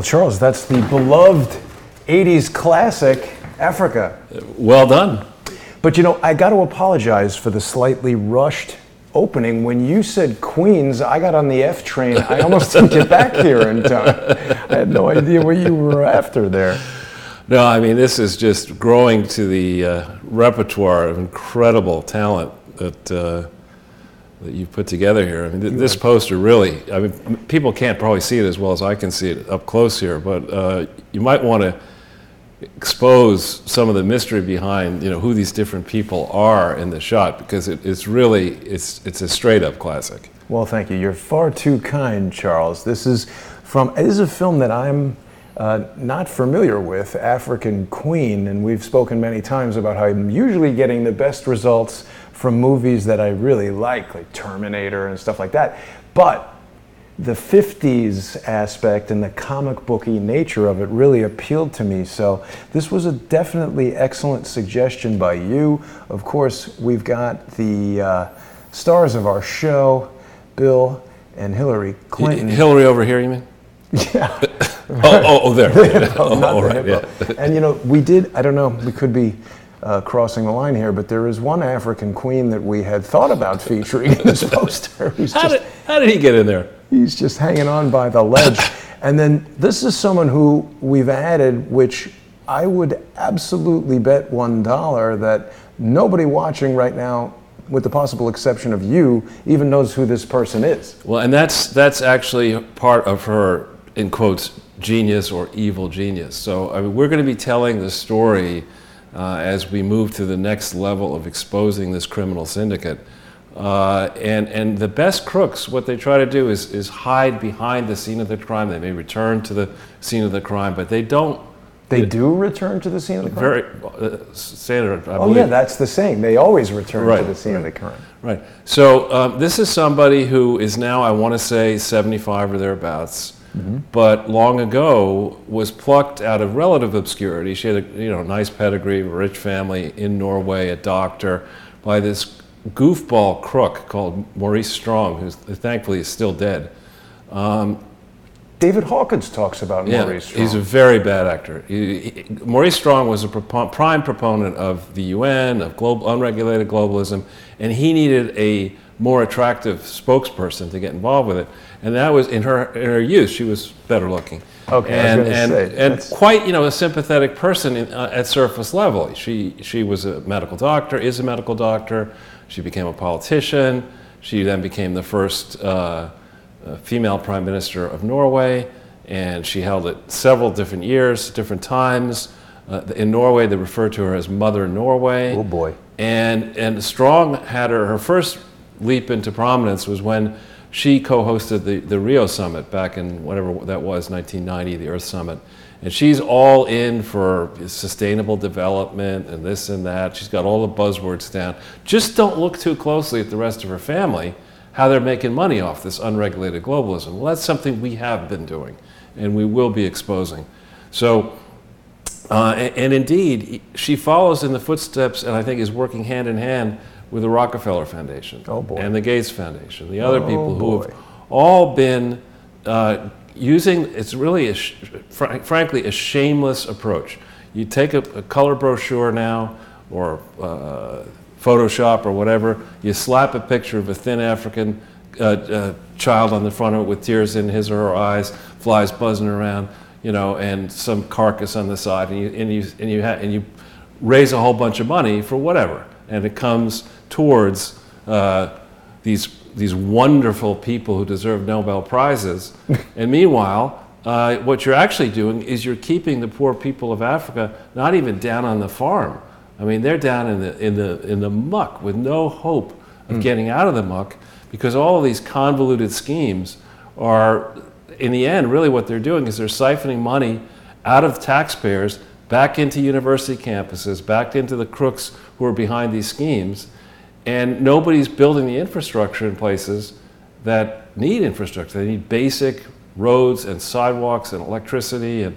Charles, that's the beloved 80s classic, Africa. Well done. But I got to apologize for the slightly rushed opening. When you said Queens, I got on the F train. I almost didn't get back here in time. I had no idea what you were after there. No, I mean, this is just growing to the repertoire of incredible talent that you've put together here. I mean, this poster really, I mean, people can't probably see it as well as I can see it up close here, but you might want to expose some of the mystery behind, who these different people are in the shot, because it's really, it's a straight up classic. Well, thank you. You're far too kind, Charles. This is a film that I'm not familiar with, African Queen, and we've spoken many times about how I'm usually getting the best results from movies that I really like Terminator and stuff like that. But the 50s aspect and the comic booky nature of it really appealed to me. So this was a definitely excellent suggestion by you. Of course, we've got the stars of our show, Bill and Hillary Clinton. Hillary over here, you mean? Yeah. There. Right, yeah. And we did, I don't know, we could be crossing the line here, but there is one African queen that we had thought about featuring in this poster. How did he get in there? He's just hanging on by the ledge. And then this is someone who we've added, which I would absolutely bet $1 that nobody watching right now, with the possible exception of you, even knows who this person is. Well, and that's actually part of her, in quotes, genius or evil genius. So I mean, we're going to be telling the story as we move to the next level of exposing this criminal syndicate. And the best crooks, what they try to do is hide behind the scene of the crime. They may return to the scene of the crime, but they don't. They do return to the scene of the crime? Standard, I believe. Oh yeah, that's the saying. They always return to the scene of the crime. Right. So this is somebody who is now, I want to say, 75 or thereabouts, but long ago was plucked out of relative obscurity. She had a nice pedigree, rich family in Norway, a doctor, by this goofball crook called Maurice Strong, who thankfully is still dead. David Hawkins talks about Maurice Strong. He's a very bad actor. Maurice Strong was a prime proponent of the UN, of unregulated globalism, and he needed a more attractive spokesperson to get involved with it. And that was in her youth. She was better looking. Okay, and quite a sympathetic person at surface level. She was a medical doctor, is a medical doctor. She became a politician. She then became the first female prime minister of Norway, and she held it several different years, different times. In Norway, they refer to her as Mother Norway. Oh boy! And Strong had her first leap into prominence was when she co-hosted the Rio Summit back in whatever that was, 1990, the Earth Summit. And she's all in for sustainable development and this and that. She's got all the buzzwords down. Just don't look too closely at the rest of her family, how they're making money off this unregulated globalism. Well, that's something we have been doing, and we will be exposing. So, and indeed, she follows in the footsteps, and I think is working hand in hand with the Rockefeller Foundation and the Gates Foundation, the other people who have all been using, it's really, frankly, a shameless approach. You take a color brochure now, or Photoshop or whatever, you slap a picture of a thin African child on the front of it with tears in his or her eyes, flies buzzing around, and some carcass on the side, and you raise a whole bunch of money for whatever, and it comes towards these wonderful people who deserve Nobel Prizes. And meanwhile, what you're actually doing is you're keeping the poor people of Africa not even down on the farm. I mean, they're down in the muck with no hope of getting out of the muck, because all of these convoluted schemes are, in the end, really what they're doing is they're siphoning money out of taxpayers back into university campuses, back into the crooks who are behind these schemes, and nobody's building the infrastructure in places that need infrastructure. They need basic roads and sidewalks and electricity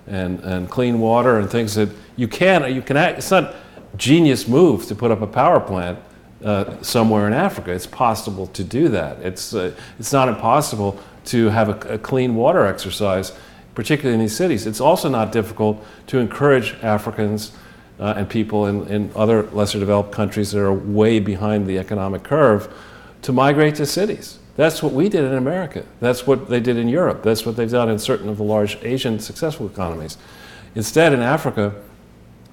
and clean water and things that you can it's not genius move to put up a power plant somewhere in Africa. It's possible to do that. It's not impossible to have a clean water exercise particularly in these cities. It's also not difficult to encourage Africans and people in other lesser developed countries that are way behind the economic curve to migrate to cities. That's what we did in America. That's what they did in Europe. That's what they've done in certain of the large Asian successful economies. Instead, in Africa,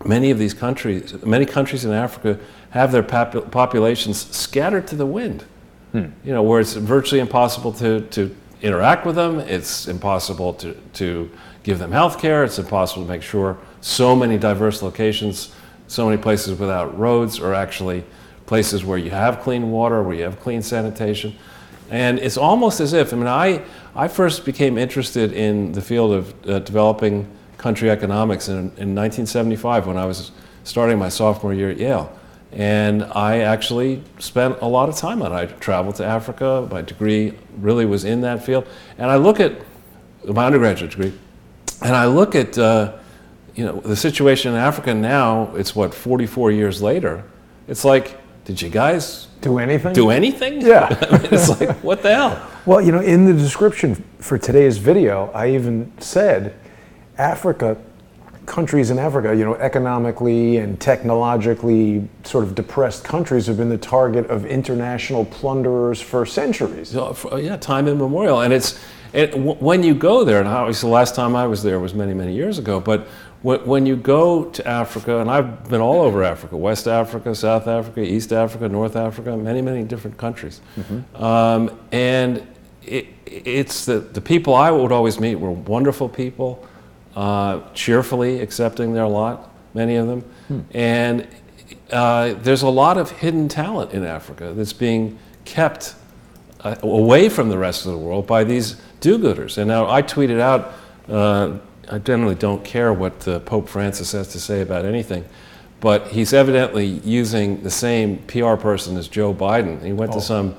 many countries in Africa have their populations scattered to the wind. Where it's virtually impossible to interact with them. It's impossible to give them health care. It's impossible to make sure so many diverse locations, so many places without roads are actually places where you have clean water, where you have clean sanitation. And it's almost as if, I first became interested in the field of developing country economics in 1975 when I was starting my sophomore year at Yale. And I actually spent a lot of time on it. I traveled to Africa. My degree really was in that field. And I look at my undergraduate degree, and I look at the situation in Africa now. It's 44 years later. It's like, did you guys do anything? Do anything? Yeah. It's like, what the hell? Well, in the description for today's video, I even said countries in Africa, economically and technologically sort of depressed countries have been the target of international plunderers for centuries. Yeah, time immemorial. And when you go there, and obviously the last time I was there was many, many years ago, but when you go to Africa, and I've been all over Africa, West Africa, South Africa, East Africa, North Africa, many, many different countries. And it's the people I would always meet were wonderful people, cheerfully accepting their lot, many of them. And there's a lot of hidden talent in Africa that's being kept away from the rest of the world by these do-gooders. And now I tweeted out, I generally don't care what Pope Francis has to say about anything, but he's evidently using the same PR person as Joe Biden. He went to some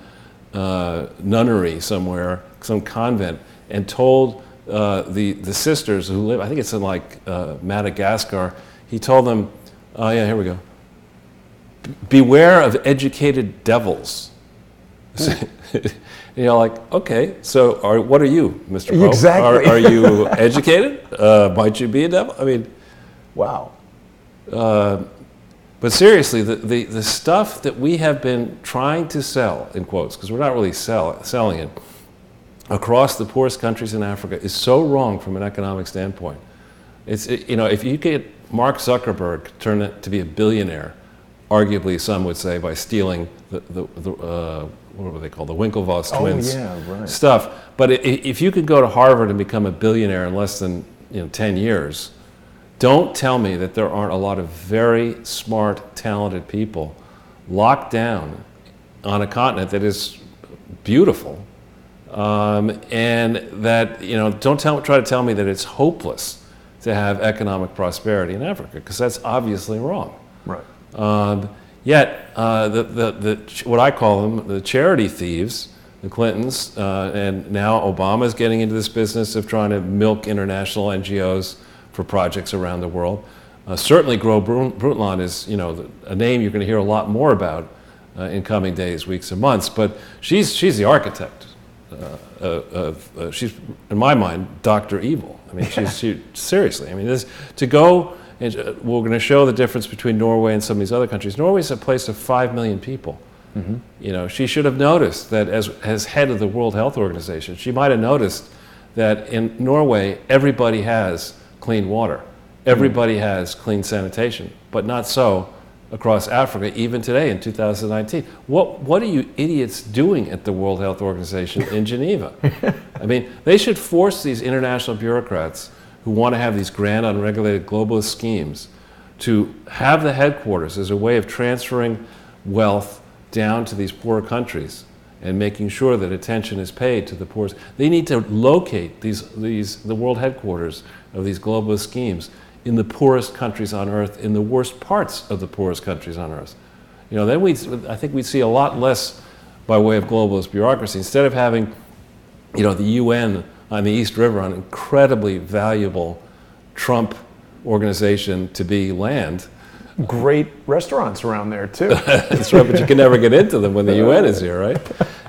nunnery somewhere, some convent, and told the sisters who live, I think it's in Madagascar, he told them, here we go, beware of educated devils. Okay, so what are you, Mr. Pope? Exactly. Are you educated? Might you be a devil? Wow. But seriously, the stuff that we have been trying to sell, in quotes, because we're not really selling it, across the poorest countries in Africa is so wrong from an economic standpoint. If you get Mark Zuckerberg turned it to be a billionaire, arguably some would say by stealing what were they called, the Winklevoss twins stuff. But if you could go to Harvard and become a billionaire in less than 10 years, don't tell me that there aren't a lot of very smart, talented people locked down on a continent that is beautiful. And that, don't try to tell me that it's hopeless to have economic prosperity in Africa, because that's obviously wrong. Right. Yet, what I call them, the charity thieves, the Clintons, and now Obama's getting into this business of trying to milk international NGOs for projects around the world. Certainly, Gro Brundtland is, a name you're going to hear a lot more about in coming days, weeks, and months. But she's the architect. She's, in my mind, Dr. Evil. She seriously. To go, and we're going to show the difference between Norway and some of these other countries. Norway is a place of 5 million people. She should have noticed that as head of the World Health Organization, she might have noticed that in Norway, everybody has clean water. Everybody has clean sanitation, but not so across Africa, even today in 2019. What are you idiots doing at the World Health Organization in Geneva? They should force these international bureaucrats who want to have these grand, unregulated globalist schemes to have the headquarters as a way of transferring wealth down to these poor countries and making sure that attention is paid to the poorest. They need to locate the world headquarters of these globalist schemes in the poorest countries on earth, in the worst parts of the poorest countries on earth. Then I think we'd see a lot less by way of globalist bureaucracy. Instead of having, the UN on the East River, an incredibly valuable Trump organization to be land. Great restaurants around there too. That's right, but you can never get into them when the UN is here, right?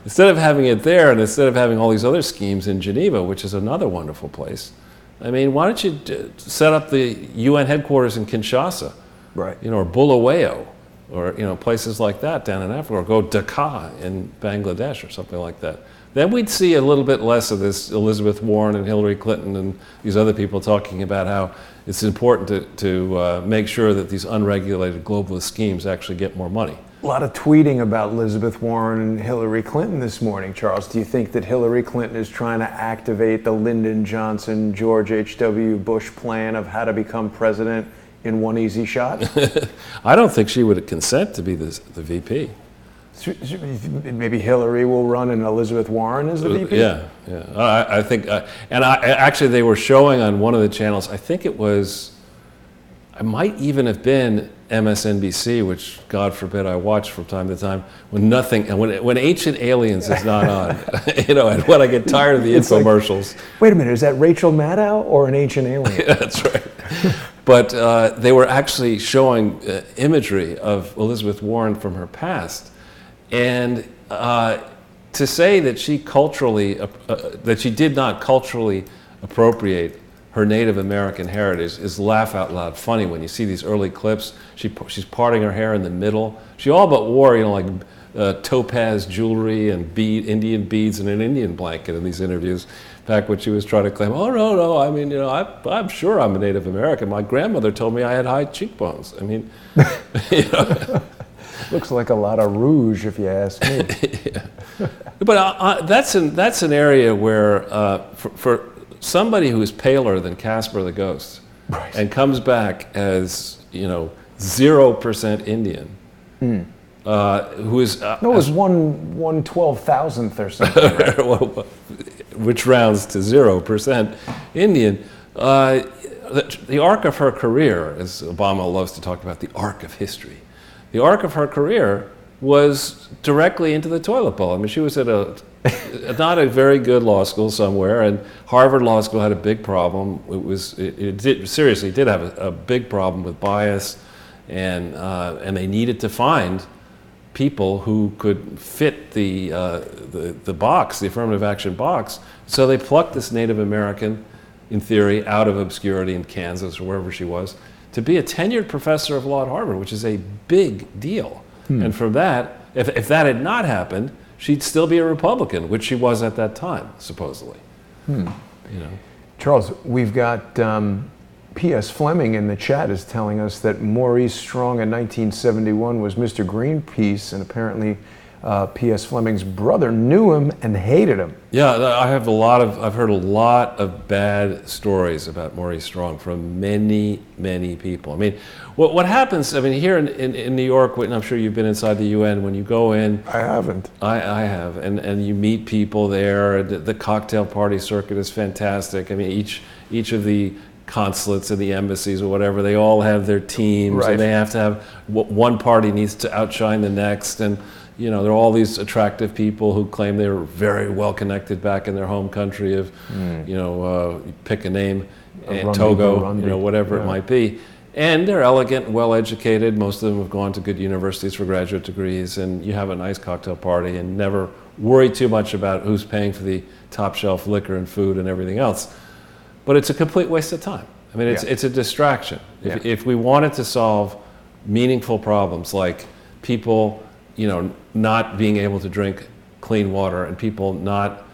Instead of having it there, and instead of having all these other schemes in Geneva, which is another wonderful place, I mean, why don't you set up the UN headquarters in Kinshasa, Right. or Bulawayo, or places like that down in Africa, or go Dhaka in Bangladesh or something like that. Then we'd see a little bit less of this Elizabeth Warren and Hillary Clinton and these other people talking about how it's important to make sure that these unregulated globalist schemes actually get more money. A lot of tweeting about Elizabeth Warren and Hillary Clinton this morning, Charles. Do you think that Hillary Clinton is trying to activate the Lyndon Johnson, George H.W. Bush plan of how to become president in one easy shot? I don't think she would consent to be the VP. Maybe Hillary will run and Elizabeth Warren is the VP? Yeah. I think, actually they were showing on one of the channels, I think it might even have been MSNBC, which God forbid I watch from time to time, when Ancient Aliens is not on, and when I get tired of the infomercials. Wait a minute, is that Rachel Maddow or an Ancient Alien? That's right. But they were actually showing imagery of Elizabeth Warren from her past, and to say that she did not culturally appropriate her Native American heritage is laugh out loud funny when you see these early clips. She's parting her hair in the middle. She all but wore, topaz jewelry and Indian beads and an Indian blanket in these interviews. Back when she was trying to claim, oh no, I mean, I'm sure I'm a Native American. My grandmother told me I had high cheekbones. I mean, Looks like a lot of rouge, if you ask me. Yeah. But that's an area where for somebody who is paler than Casper the Ghost, right, and comes back as 0% Indian, who is no, it was 1/12,000th or something, which rounds to 0% Indian. The arc of her career, as Obama loves to talk about, the arc of history. The arc of her career was directly into the toilet bowl. I mean, she was at not a very good law school somewhere, and Harvard Law School had a big problem. It did have a big problem with bias, and they needed to find people who could fit the box, the affirmative action box. So they plucked this Native American, in theory, out of obscurity in Kansas or wherever she was, to be a tenured professor of law at Harvard, which is a big deal. And from that, if that had not happened, she'd still be a Republican, which she was at that time, supposedly. Charles, we've got P.S. Fleming in the chat is telling us that Maurice Strong in 1971 was Mr. Greenpeace, and apparently P.S. Fleming's brother knew him and hated him. Yeah, I've heard a lot of bad stories about Maurice Strong from many, many people. I mean, what happens, here in New York, and I'm sure you've been inside the UN, when you go in. I haven't. I have, and you meet people there. The cocktail party circuit is fantastic. I mean, each of the consulates and the embassies or whatever, they all have their teams, right, and they have to have, one party needs to outshine the next, and there are all these attractive people who claim they were very well connected back in their home country of, pick a name, Togo, whatever it might be. And they're elegant and well educated. Most of them have gone to good universities for graduate degrees, and you have a nice cocktail party and never worry too much about who's paying for the top shelf liquor and food and everything else. But it's a complete waste of time. I mean, it's a distraction. If we wanted to solve meaningful problems like people, not being able to drink clean water, and people not,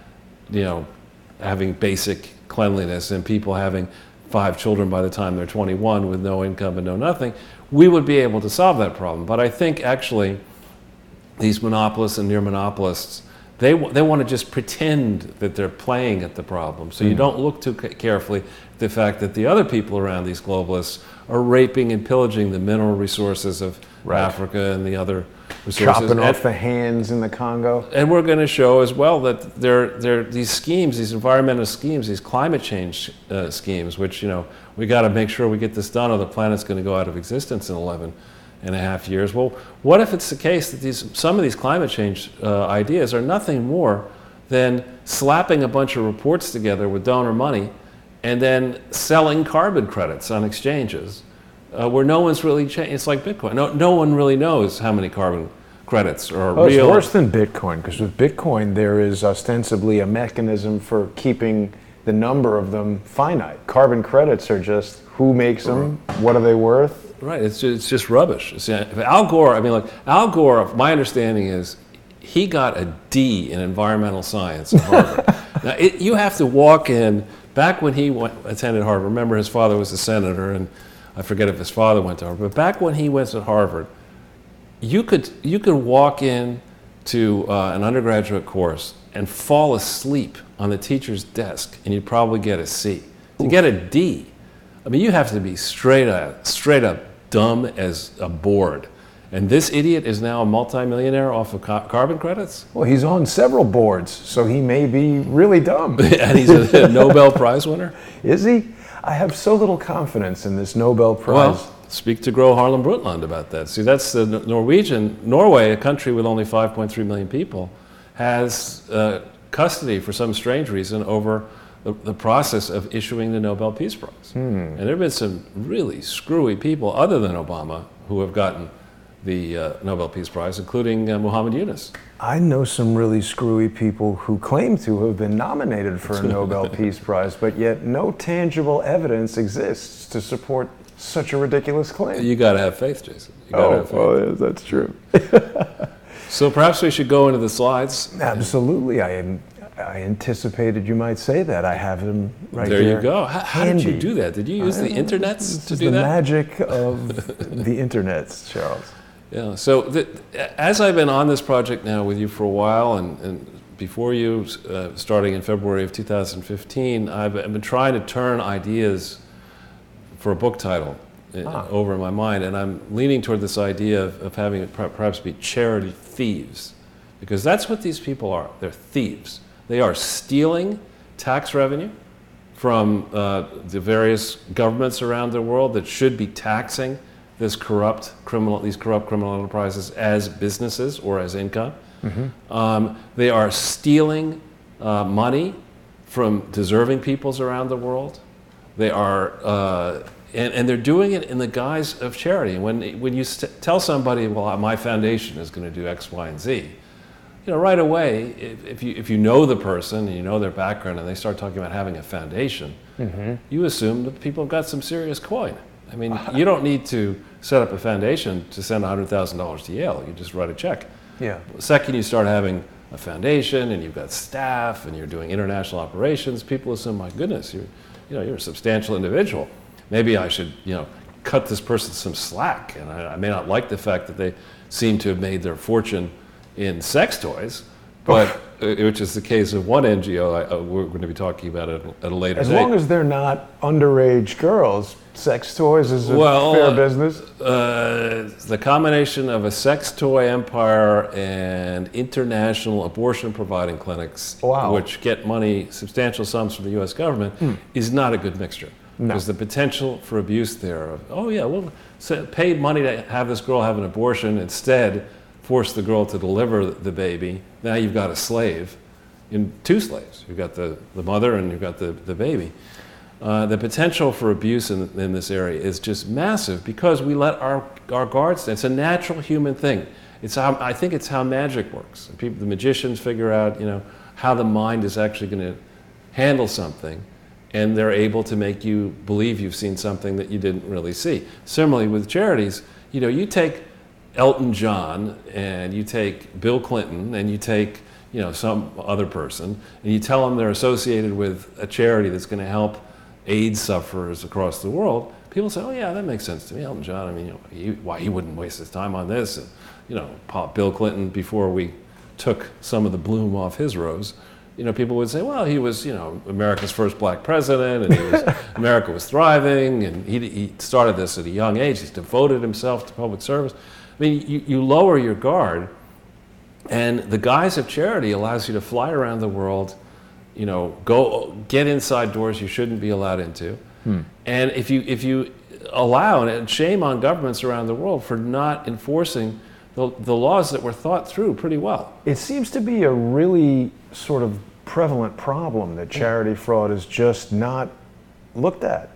having basic cleanliness, and people having 5 children by the time they're 21 with no income and no nothing, we would be able to solve that problem. But I think actually these monopolists and near monopolists, they want to just pretend that they're playing at the problem. So you don't look too carefully at the fact that the other people around these globalists are raping and pillaging the mineral resources of Africa and the other resources. Chopping off the hands in the Congo. And we're going to show as well that there these schemes, these environmental schemes, these climate change schemes, which, we got to make sure we get this done or the planet's going to go out of existence in 11.5 years. Well, what if it's the case that some of these climate change ideas are nothing more than slapping a bunch of reports together with donor money and then selling carbon credits on exchanges where no one's really changed? It's like Bitcoin. No one really knows how many carbon credits are real. It's worse than Bitcoin, because with Bitcoin there is ostensibly a mechanism for keeping the number of them finite. Carbon credits are just who makes them, what are they worth? Right, it's just rubbish. Al Gore, I mean, like, Al Gore, my understanding is he got a D in environmental science at Harvard. Now, you have to walk in, back when he attended Harvard, remember his father was a senator, and I forget if his father went to Harvard, but back when he went to Harvard, you could walk in to an undergraduate course and fall asleep on the teacher's desk, and you'd probably get a C. To get a D, I mean, you have to be straight up dumb as a board. And this idiot is now a multimillionaire off of carbon credits? Well, he's on several boards, so he may be really dumb. And he's a Nobel Prize winner? Is he? I have so little confidence in this Nobel Prize. Well, speak to Gro Harlem Brundtland about that. See, that's the Norway, a country with only 5.3 million people, has custody for some strange reason over the process of issuing the Nobel Peace Prize. And there have been some really screwy people other than Obama who have gotten the Nobel Peace Prize, including Muhammad Yunus. I know some really screwy people who claim to have been nominated for a Nobel Peace Prize, but yet no tangible evidence exists to support such a ridiculous claim. You got to have faith, Jason. You gotta have faith. Well, yeah, that's true. So perhaps we should go into the slides. Absolutely. I anticipated you might say that. I have them right there. There you go. How did you do that? Did you use the internets to do that? The magic of the internets, Charles. Yeah. So as I've been on this project now with you for a while, and before you, starting in February of 2015, I've been trying to turn ideas for a book title over in my mind, and I'm leaning toward this idea of having it perhaps be charity thieves, because that's what these people are. They're thieves. They are stealing tax revenue from the various governments around the world that should be taxing these corrupt criminal enterprises as businesses or as income. They are stealing money from deserving peoples around the world. They are, and they're doing it in the guise of charity. And when you tell somebody, well, my foundation is going to do X, Y, and Z, right away, if you know the person and you know their background and they start talking about having a foundation, you assume that people have got some serious coin. I mean, you don't need to set up a foundation to send $100,000 to Yale. You just write a check. Yeah. The second you start having a foundation and you've got staff and you're doing international operations, people assume, my goodness, you're a substantial individual. Maybe I should, cut this person some slack. And I may not like the fact that they seem to have made their fortune in sex toys, but which is the case of one NGO we're going to be talking about at a later date. As long as they're not underage girls, sex toys is a fair business. The combination of a sex toy empire and international abortion providing clinics, which get money, substantial sums from the U.S. government, is not a good mixture. No. There's the potential for abuse there. We'll pay money to have this girl have an abortion, instead force the girl to deliver the baby. Now you've got a slave, two slaves. You've got the mother and you've got the baby. The potential for abuse in this area is just massive because we let our guards down. It's a natural human thing. I think it's how magic works. The magicians figure out, how the mind is actually going to handle something, and they're able to make you believe you've seen something that you didn't really see. Similarly with charities, you take Elton John and you take Bill Clinton and you take some other person and you tell them they're associated with a charity that's going to help AIDS sufferers across the world, people say, oh yeah, that makes sense to me. Elton John, I mean, why he wouldn't waste his time on this? And, Bill Clinton, before we took some of the bloom off his rose, people would say, well, he was, America's first black president, and America was thriving, and he started this at a young age. He's devoted himself to public service. I mean, you lower your guard, and the guise of charity allows you to fly around the world, go get inside doors you shouldn't be allowed into. And if you allow, and shame on governments around the world for not enforcing the laws that were thought through pretty well. It seems to be a really sort of prevalent problem that charity fraud is just not looked at.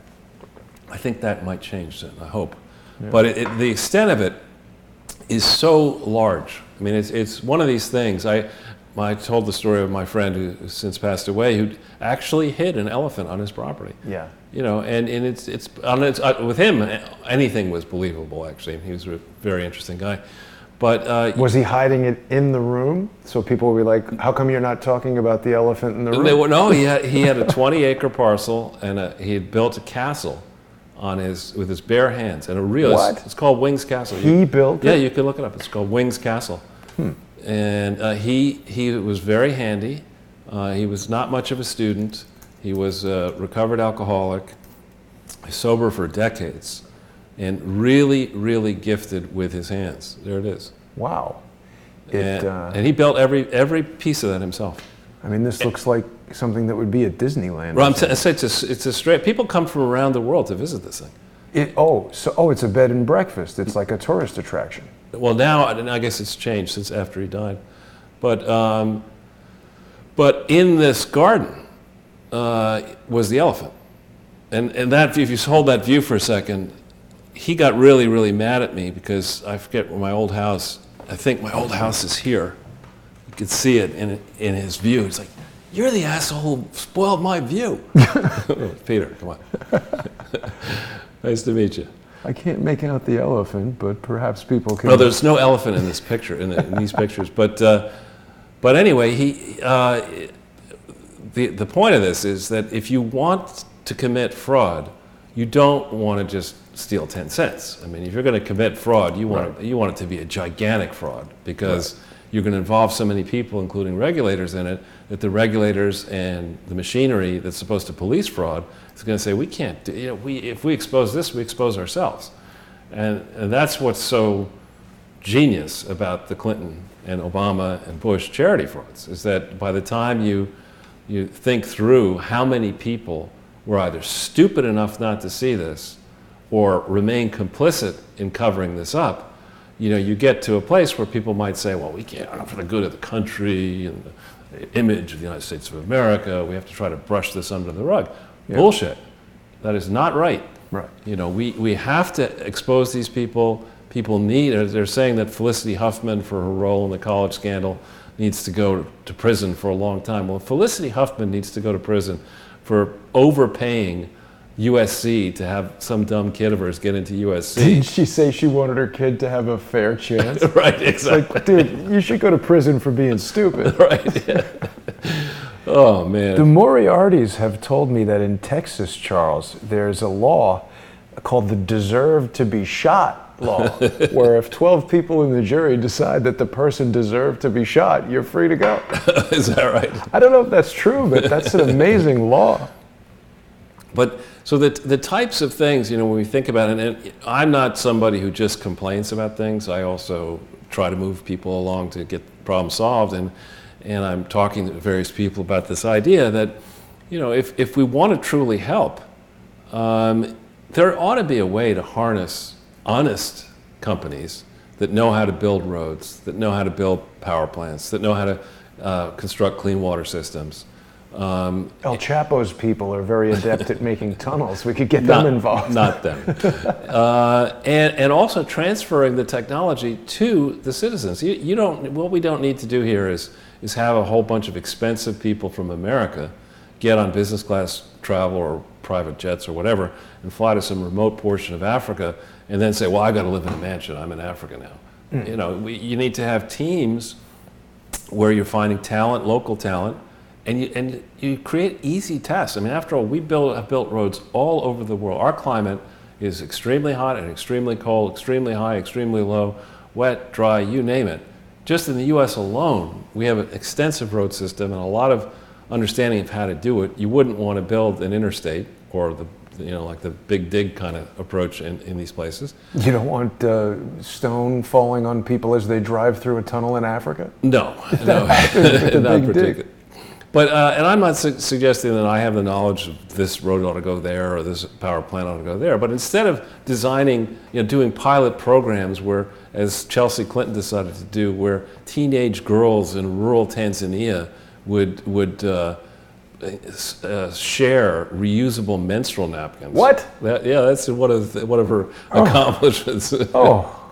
I think that might change soon, I hope. Yeah. But the extent of it is so large. I mean, it's one of these things. I told the story of my friend who since passed away, who actually hid an elephant on his property. Yeah. You know, and with him, anything was believable. Actually, he was a very interesting guy. But was he hiding it in the room so people would be like, "How come you're not talking about the elephant in the room?" No, he had a 20-acre parcel, and he had built a castle with his bare hands, and a real. What? It's called Wings Castle. He built it? Yeah, you can look it up. It's called Wings Castle. And he was very handy. He was not much of a student. He was a recovered alcoholic, sober for decades, and really, really gifted with his hands. There it is. Wow. And he built every piece of that himself. I mean, this looks like something that would be at Disneyland. Well, it's a straight. People come from around the world to visit this thing. It's a bed and breakfast. It's like a tourist attraction. Well, now I guess it's changed since after he died, but in this garden was the elephant, and that if you hold that view for a second, he got really, really mad at me because I forget where my old house. I think my old house is here. You could see it in his view. He's like, "You're the asshole who spoiled my view." Peter, come on. Nice to meet you. I can't make out the elephant, but perhaps people can. No, there's no elephant in this picture, in these pictures. But anyway, the point of this is that if you want to commit fraud, you don't want to just steal 10 cents. I mean, if you're going to commit fraud, you want it to be a gigantic fraud because you're going to involve so many people, including regulators in it, that the regulators and the machinery that's supposed to police fraud is going to say, we can't do, if we expose this, we expose ourselves. And that's what's so genius about the Clinton and Obama and Bush charity frauds, is that by the time you think through how many people were either stupid enough not to see this or remain complicit in covering this up, you get to a place where people might say, well, we can't, for the good of the country and the image of the United States of America, we have to try to brush this under the rug. Yeah. Bullshit. That is not right. Right. We have to expose these people. People they're saying that Felicity Huffman, for her role in the college scandal, needs to go to prison for a long time. Well, Felicity Huffman needs to go to prison for overpaying USC to have some dumb kid of hers get into USC. Didn't she say she wanted her kid to have a fair chance? Right, exactly. Like, dude, you should go to prison for being stupid. Right, yeah. Oh, man. The Moriartys have told me that in Texas, Charles, there's a law called the deserve to be shot law, where if 12 people in the jury decide that the person deserved to be shot, you're free to go. Is that right? I don't know if that's true, but that's an amazing law. But so the types of things, when we think about it, and I'm not somebody who just complains about things. I also try to move people along to get problems solved, and I'm talking to various people about this idea that, if we want to truly help, there ought to be a way to harness honest companies that know how to build roads, that know how to build power plants, that know how to construct clean water systems. El Chapo's people are very adept at making tunnels. We could get them involved. Not them. And also transferring the technology to the citizens. What we don't need to do here is have a whole bunch of expensive people from America get on business class travel or private jets or whatever and fly to some remote portion of Africa and then say, well, I got to live in a mansion. I'm in Africa now. You need to have teams where you're finding talent, local talent, and you create easy tests. I mean, after all, we have built roads all over the world. Our climate is extremely hot and extremely cold, extremely high, extremely low, wet, dry, you name it. Just in the U.S. alone, we have an extensive road system and a lot of understanding of how to do it. You wouldn't want to build an interstate or like the big dig kind of approach in these places. You don't want stone falling on people as they drive through a tunnel in Africa? No, not particularly. But and I'm not suggesting that I have the knowledge of this road ought to go there or this power plant ought to go there. But instead of designing, doing pilot programs where, as Chelsea Clinton decided to do, where teenage girls in rural Tanzania would share reusable menstrual napkins. What? That's one of her accomplishments. Oh.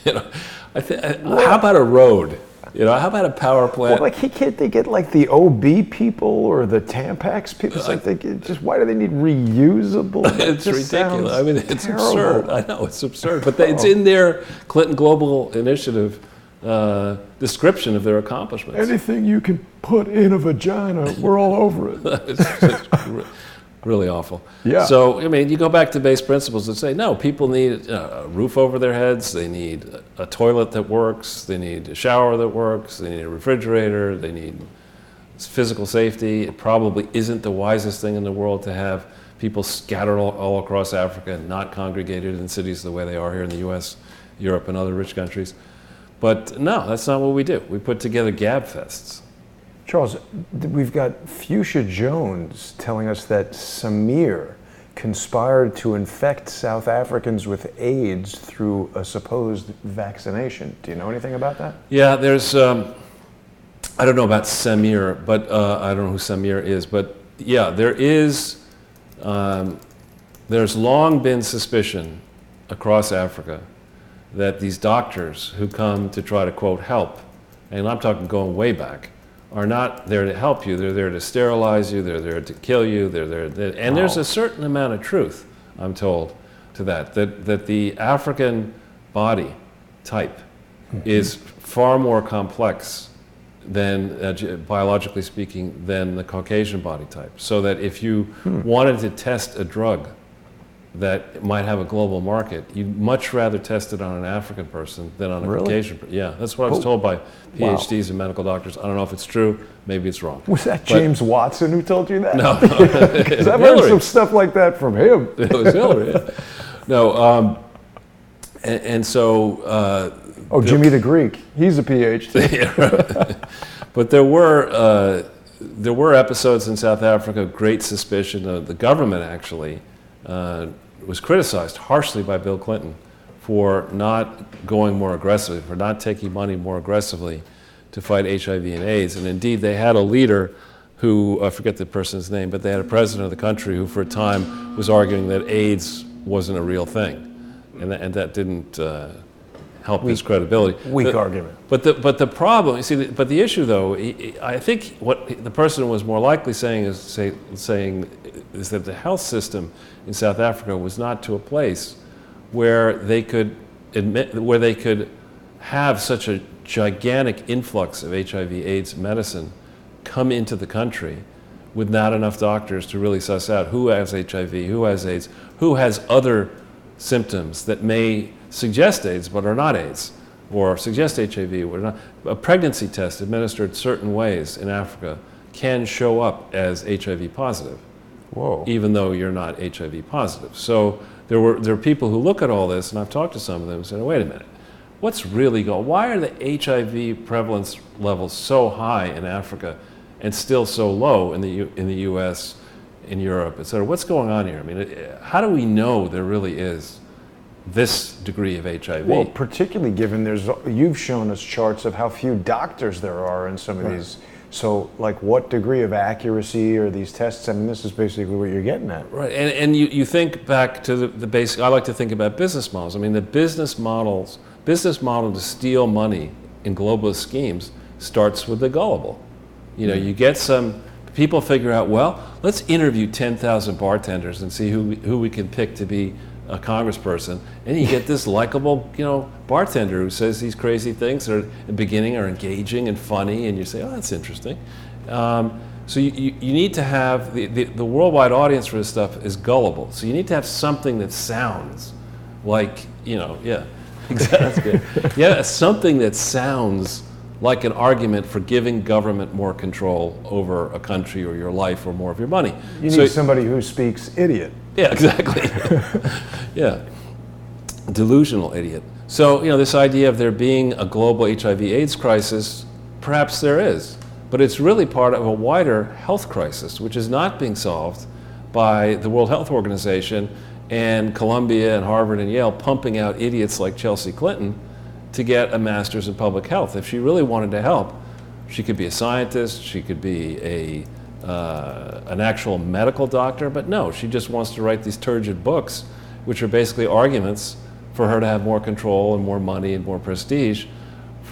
How about a road You know, how about a power plant? Well, like, can't they get like the OB people or the Tampax people? It's like why do they need reusable? It's ridiculous. I mean, it's terrible. absurd. I know, it's absurd. But it's in their Clinton Global Initiative description of their accomplishments. Anything you can put in a vagina, we're all over it. It's really awful. Yeah. So, I mean, you go back to base principles and say, no, people need a roof over their heads, they need a toilet that works, they need a shower that works, they need a refrigerator, they need physical safety. It probably isn't the wisest thing in the world to have people scattered all across Africa and not congregated in cities the way they are here in the US, Europe, and other rich countries. But no, that's not what we do. We put together gab fests. Charles, we've got Fuchsia Jones telling us that Samir conspired to infect South Africans with AIDS through a supposed vaccination. Do you know anything about that? Yeah, there's, I don't know about Samir, but I don't know who Samir is, but yeah, there's long been suspicion across Africa that these doctors who come to try to, quote, help, and I'm talking going way back, are not there to help you. They're there to sterilize you. They're there to kill you. And there's a certain amount of truth, I'm told, to that the African body type is far more complex than, biologically speaking, than the Caucasian body type. So that if you wanted to test a drug that might have a global market, you'd much rather test it on an African person than on a Caucasian person. Yeah, that's what I was told by PhDs and medical doctors. I don't know if it's true, maybe it's wrong. Was that James Watson who told you that? No. Because I've heard some stuff like that from him. It was Hillary, yeah. No, and so... Jimmy the Greek, he's a PhD. Yeah, right. But there were episodes in South Africa, great suspicion of the government actually, was criticized harshly by Bill Clinton for not going more aggressively, for not taking money more aggressively to fight HIV and AIDS. And indeed, they had a leader who, I forget the person's name, but they had a president of the country who for a time was arguing that AIDS wasn't a real thing. And that didn't help his credibility. Weak argument. But the problem, you see, but the issue though, I think what the person was more likely saying is that the health system in South Africa was not to a place where they could have such a gigantic influx of HIV/AIDS medicine come into the country with not enough doctors to really suss out who has HIV, who has AIDS, who has other symptoms that may suggest AIDS but are not AIDS, or suggest HIV or not. A pregnancy test administered certain ways in Africa can show up as HIV positive. Whoa. Even though you're not HIV positive. So there are people who look at all this, and I've talked to some of them and said, wait a minute, what's really going on? Why are the HIV prevalence levels so high in Africa and still so low in the US, in Europe, et cetera? What's going on here? I mean, how do we know there really is this degree of HIV? Well, particularly given you've shown us charts of how few doctors there are in some of these. So, like, what degree of accuracy are these tests? I mean, this is basically what you're getting at. Right, and you think back to the basic, I like to think about business models. I mean, the business model to steal money in globalist schemes starts with the gullible. You know, you get some, people figure out, well, let's interview 10,000 bartenders and see who we can pick to be a congressperson, and you get this likable, bartender who says these crazy things that are, in the beginning are engaging and funny, and you say, oh, that's interesting. So you need to have, the worldwide audience for this stuff is gullible. So you need to have something that sounds like, yeah, exactly. Yeah, something that sounds like an argument for giving government more control over a country or your life or more of your money. You need somebody who speaks idiot. Yeah, exactly. Yeah, delusional idiot. So, this idea of there being a global HIV/AIDS crisis, perhaps there is, but it's really part of a wider health crisis, which is not being solved by the World Health Organization and Columbia and Harvard and Yale pumping out idiots like Chelsea Clinton to get a master's in public health. If she really wanted to help, she could be a scientist, she could be an actual medical doctor, but no, she just wants to write these turgid books, which are basically arguments for her to have more control and more money and more prestige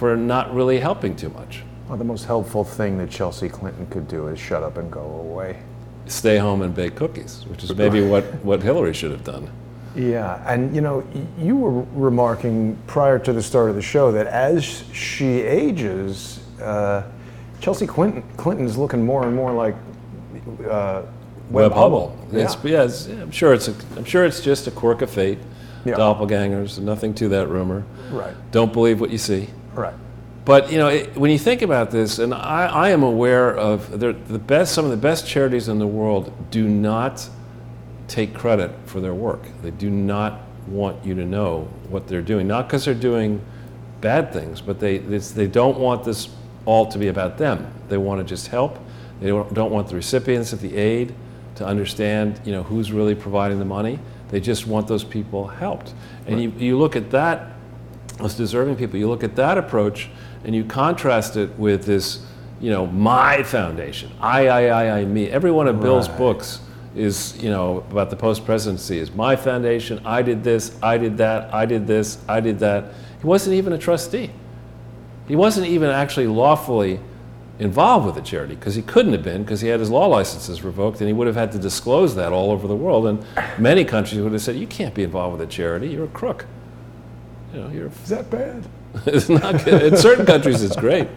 for not really helping too much. Well, the most helpful thing that Chelsea Clinton could do is shut up and go away. Stay home and bake cookies, which is maybe what Hillary should have done. Yeah, and you were remarking prior to the start of the show that as she ages, Chelsea Clinton is looking more and more like Webb Hubbell. Yeah. I'm sure it's just a quirk of fate, doppelgangers, nothing to that rumor. Right. Don't believe what you see. Right. But when you think about this, and I am aware of some of the best charities in the world do not take credit for their work. They do not want you to know what they're doing, not because they're doing bad things, but they don't want this all to be about them. They want to just help. They don't want the recipients of the aid to understand, who's really providing the money. They just want those people helped. And you look at that, those deserving people, you look at that approach and you contrast it with this, my foundation, I, me. Every one of Bill's books is, about the post-presidency is my foundation, I did this, I did that, I did this, I did that. He wasn't even a trustee. He wasn't even actually lawfully involved with the charity, because he couldn't have been, because he had his law licenses revoked, and he would have had to disclose that all over the world, and many countries would have said, you can't be involved with a charity, you're a crook. Is that bad? It's not good. In certain countries it's great.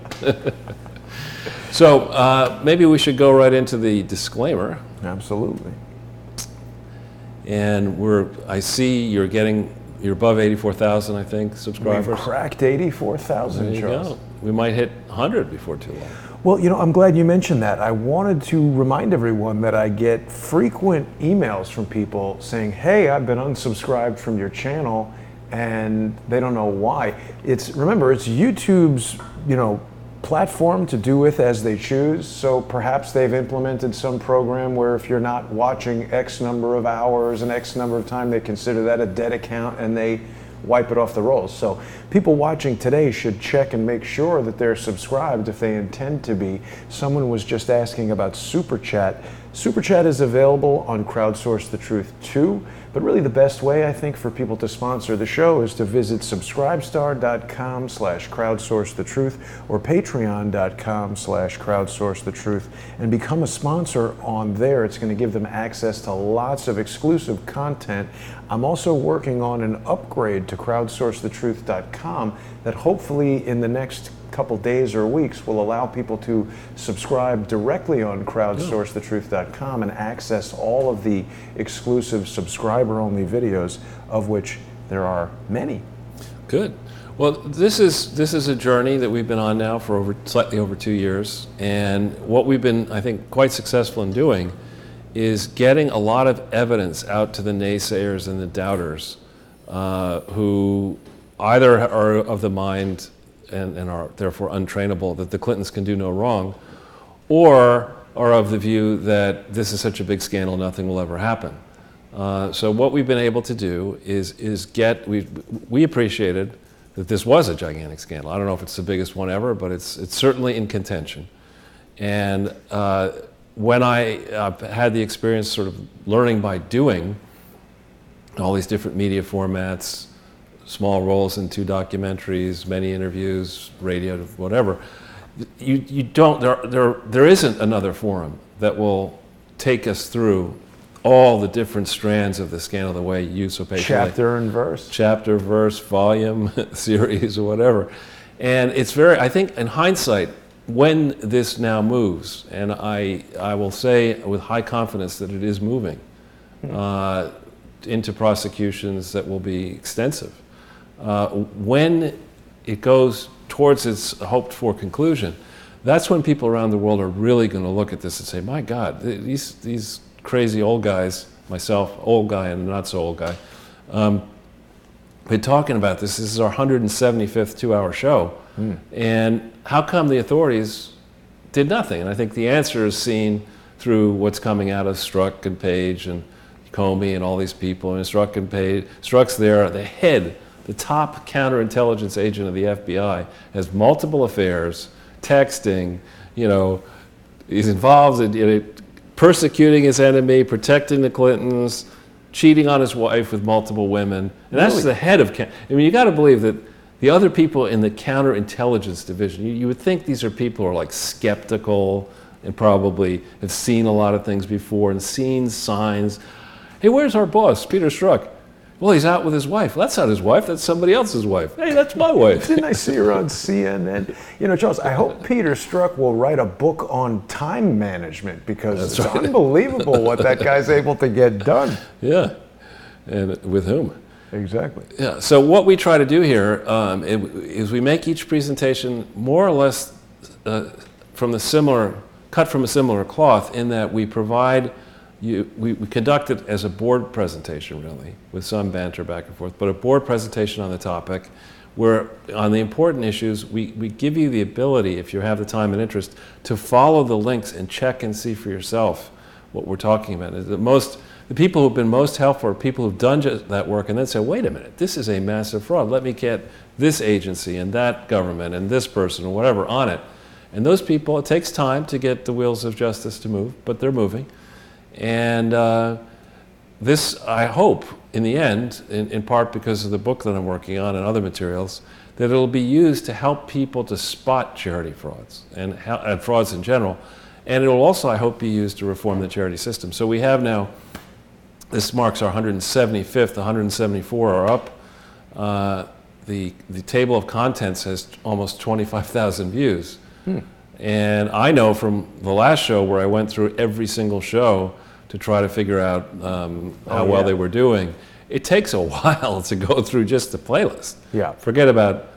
So maybe we should go right into the disclaimer. Absolutely. And I see you're above 84,000, I think, subscribers. We've cracked 84,000, Charles. Go. We might hit 100 before too long. Well, I'm glad you mentioned that. I wanted to remind everyone that I get frequent emails from people saying, hey, I've been unsubscribed from your channel, and they don't know why. Remember, it's YouTube's, platform to do with as they choose. So perhaps they've implemented some program where if you're not watching X number of hours and X number of time, they consider that a dead account and they wipe it off the rolls. So people watching today should check and make sure that they're subscribed if they intend to be. Someone was just asking about Super Chat. Super Chat is available on Crowdsource the Truth too, but really the best way I think for people to sponsor the show is to visit subscribestar.com/crowdsourcethetruth or patreon.com/crowdsourcethetruth and become a sponsor on there. It's going to give them access to lots of exclusive content. I'm also working on an upgrade to crowdsourcethetruth.com that hopefully in the next couple days or weeks will allow people to subscribe directly on crowdsourcethetruth.com and access all of the exclusive subscriber-only videos, of which there are many. Good. Well, this is a journey that we've been on now for slightly over 2 years, and what we've been, I think, quite successful in doing is getting a lot of evidence out to the naysayers and the doubters who either are of the mind and are therefore untrainable that the Clintons can do no wrong, or are of the view that this is such a big scandal, nothing will ever happen. So what we've been able to do is we appreciated that this was a gigantic scandal. I don't know if it's the biggest one ever, but it's certainly in contention. And when I had the experience sort of learning by doing all these different media formats, small roles in 2 documentaries, many interviews, radio, whatever, there isn't another forum that will take us through all the different strands of the scandal the way you so patiently. Chapter and verse. Chapter, verse, volume, series, or whatever. And it's I think in hindsight, when this now moves, and I will say with high confidence that it is moving into prosecutions that will be extensive. When it goes towards its hoped-for conclusion, that's when people around the world are really going to look at this and say, my God, these crazy old guys, myself, old guy and not so old guy, been talking about this. This is our 175th 2-hour show. And how come the authorities did nothing? And I think the answer is seen through what's coming out of Strzok and Page and Comey and all these people. And Strzok and Page, Strzok's there, the head, the top counterintelligence agent of the FBI, has multiple affairs, texting, he's involved in persecuting his enemy, protecting the Clintons, cheating on his wife with multiple women. And that's the head of, you got to believe that the other people in the counterintelligence division, you would think these are people who are like skeptical and probably have seen a lot of things before and seen signs. Hey, where's our boss, Peter Strzok? Well, he's out with his wife. Well, that's not his wife, that's somebody else's wife. Hey, that's my wife. Didn't I see her on CNN? You know, Charles, I hope Peter Strzok will write a book on time management, because it's unbelievable what that guy's able to get done. Yeah, and with whom? Exactly. Yeah, so what we try to do here is we make each presentation more or less cut from a similar cloth, in that we provide we conduct it as a board presentation, really, with some banter back and forth, but a board presentation on the topic, where on the important issues, we give you the ability, if you have the time and interest, to follow the links and check and see for yourself what we're talking about. The people who've been most helpful are people who've done just that work and then say, wait a minute, this is a massive fraud. Let me get this agency and that government and this person or whatever on it. And those people, it takes time to get the wheels of justice to move, but they're moving. And this, I hope, in the end, in part because of the book that I'm working on and other materials, that it'll be used to help people to spot charity frauds and frauds in general. And it will also, I hope, be used to reform the charity system. So we have now, this marks our 175th, 174 are up. The table of contents has almost 25,000 views. And I know from the last show, where I went through every single show to try to figure out how well they were doing, it takes a while to go through just the playlist. Yeah. Forget about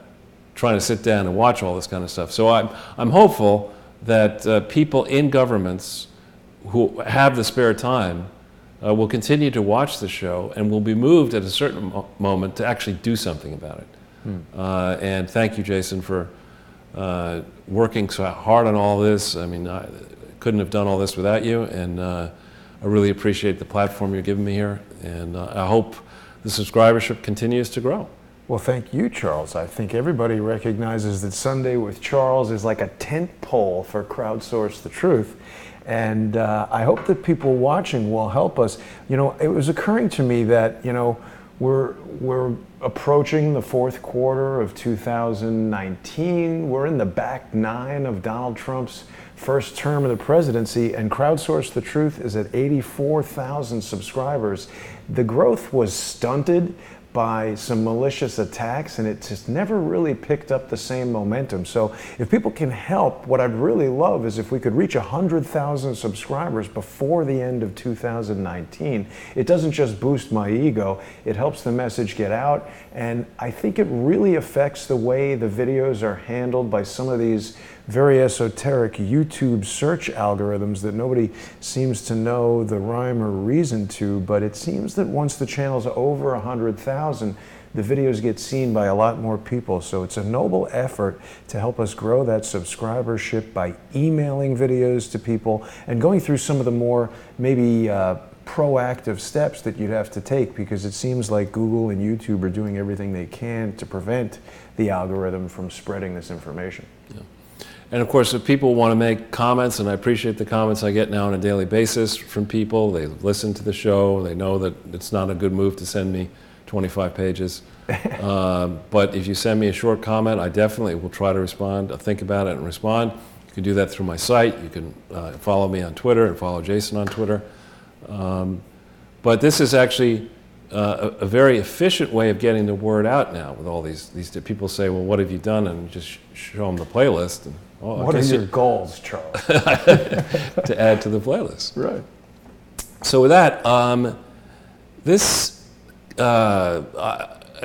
trying to sit down and watch all this kind of stuff. So I'm hopeful that people in governments who have the spare time will continue to watch the show and will be moved at a certain moment to actually do something about it. And thank you, Jason, for working so hard on all this. I mean, I couldn't have done all this without you, and I really appreciate the platform you're giving me here, and I hope the subscribership continues to grow. Well, thank you, Charles. I think everybody recognizes that Sunday with Charles is like a tent pole for Crowdsource the Truth. And I hope that people watching will help us. You know, it was occurring to me that, you know, we're approaching the fourth quarter of 2019. We're in the back nine of Donald Trump's first term of the presidency, and Crowdsource the Truth is at 84,000 subscribers. The growth was stunted by some malicious attacks, and it just never really picked up the same momentum. So if people can help, what I'd really love is if we could reach 100,000 subscribers before the end of 2019. It doesn't just boost my ego, it helps the message get out, and I think it really affects the way the videos are handled by some of these very esoteric YouTube search algorithms that nobody seems to know the rhyme or reason to, but it seems that once the channel's over 100,000, the videos get seen by a lot more people. So it's a noble effort to help us grow that subscribership by emailing videos to people and going through some of the more maybe proactive steps that you'd have to take, because it seems like Google and YouTube are doing everything they can to prevent the algorithm from spreading this information. Yeah. And of course, if people want to make comments, and I appreciate the comments I get now on a daily basis from people, they listen to the show, they know that it's not a good move to send me 25 pages. But if you send me a short comment, I definitely will try to respond. I'll think about it and respond. You can do that through my site. You can follow me on Twitter and follow Jason on Twitter. But this is actually a very efficient way of getting the word out now with all these people say, well, what have you done? And just show them the playlist. And, what are your goals, Charles? To add to the playlist. Right. So with that,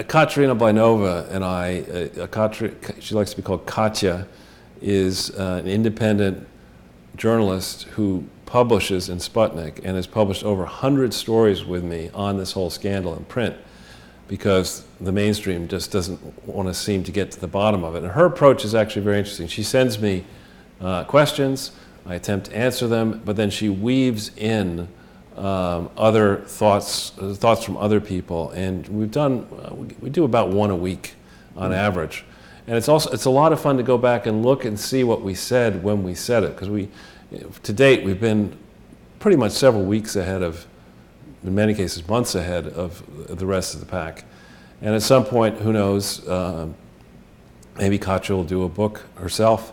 Katerina Blinova and I, she likes to be called Katya, is an independent journalist who publishes in Sputnik and has published over 100 stories with me on this whole scandal in print, because the mainstream just doesn't want to seem to get to the bottom of it. And her approach is actually very interesting. She sends me questions, I attempt to answer them, but then she weaves in other thoughts from other people, and we do about one a week on average. And it's a lot of fun to go back and look and see what we said when we said it, because to date we've been pretty much several weeks ahead of, in many cases months ahead of the rest of the pack. And at some point, who knows, Maybe Katya will do a book herself,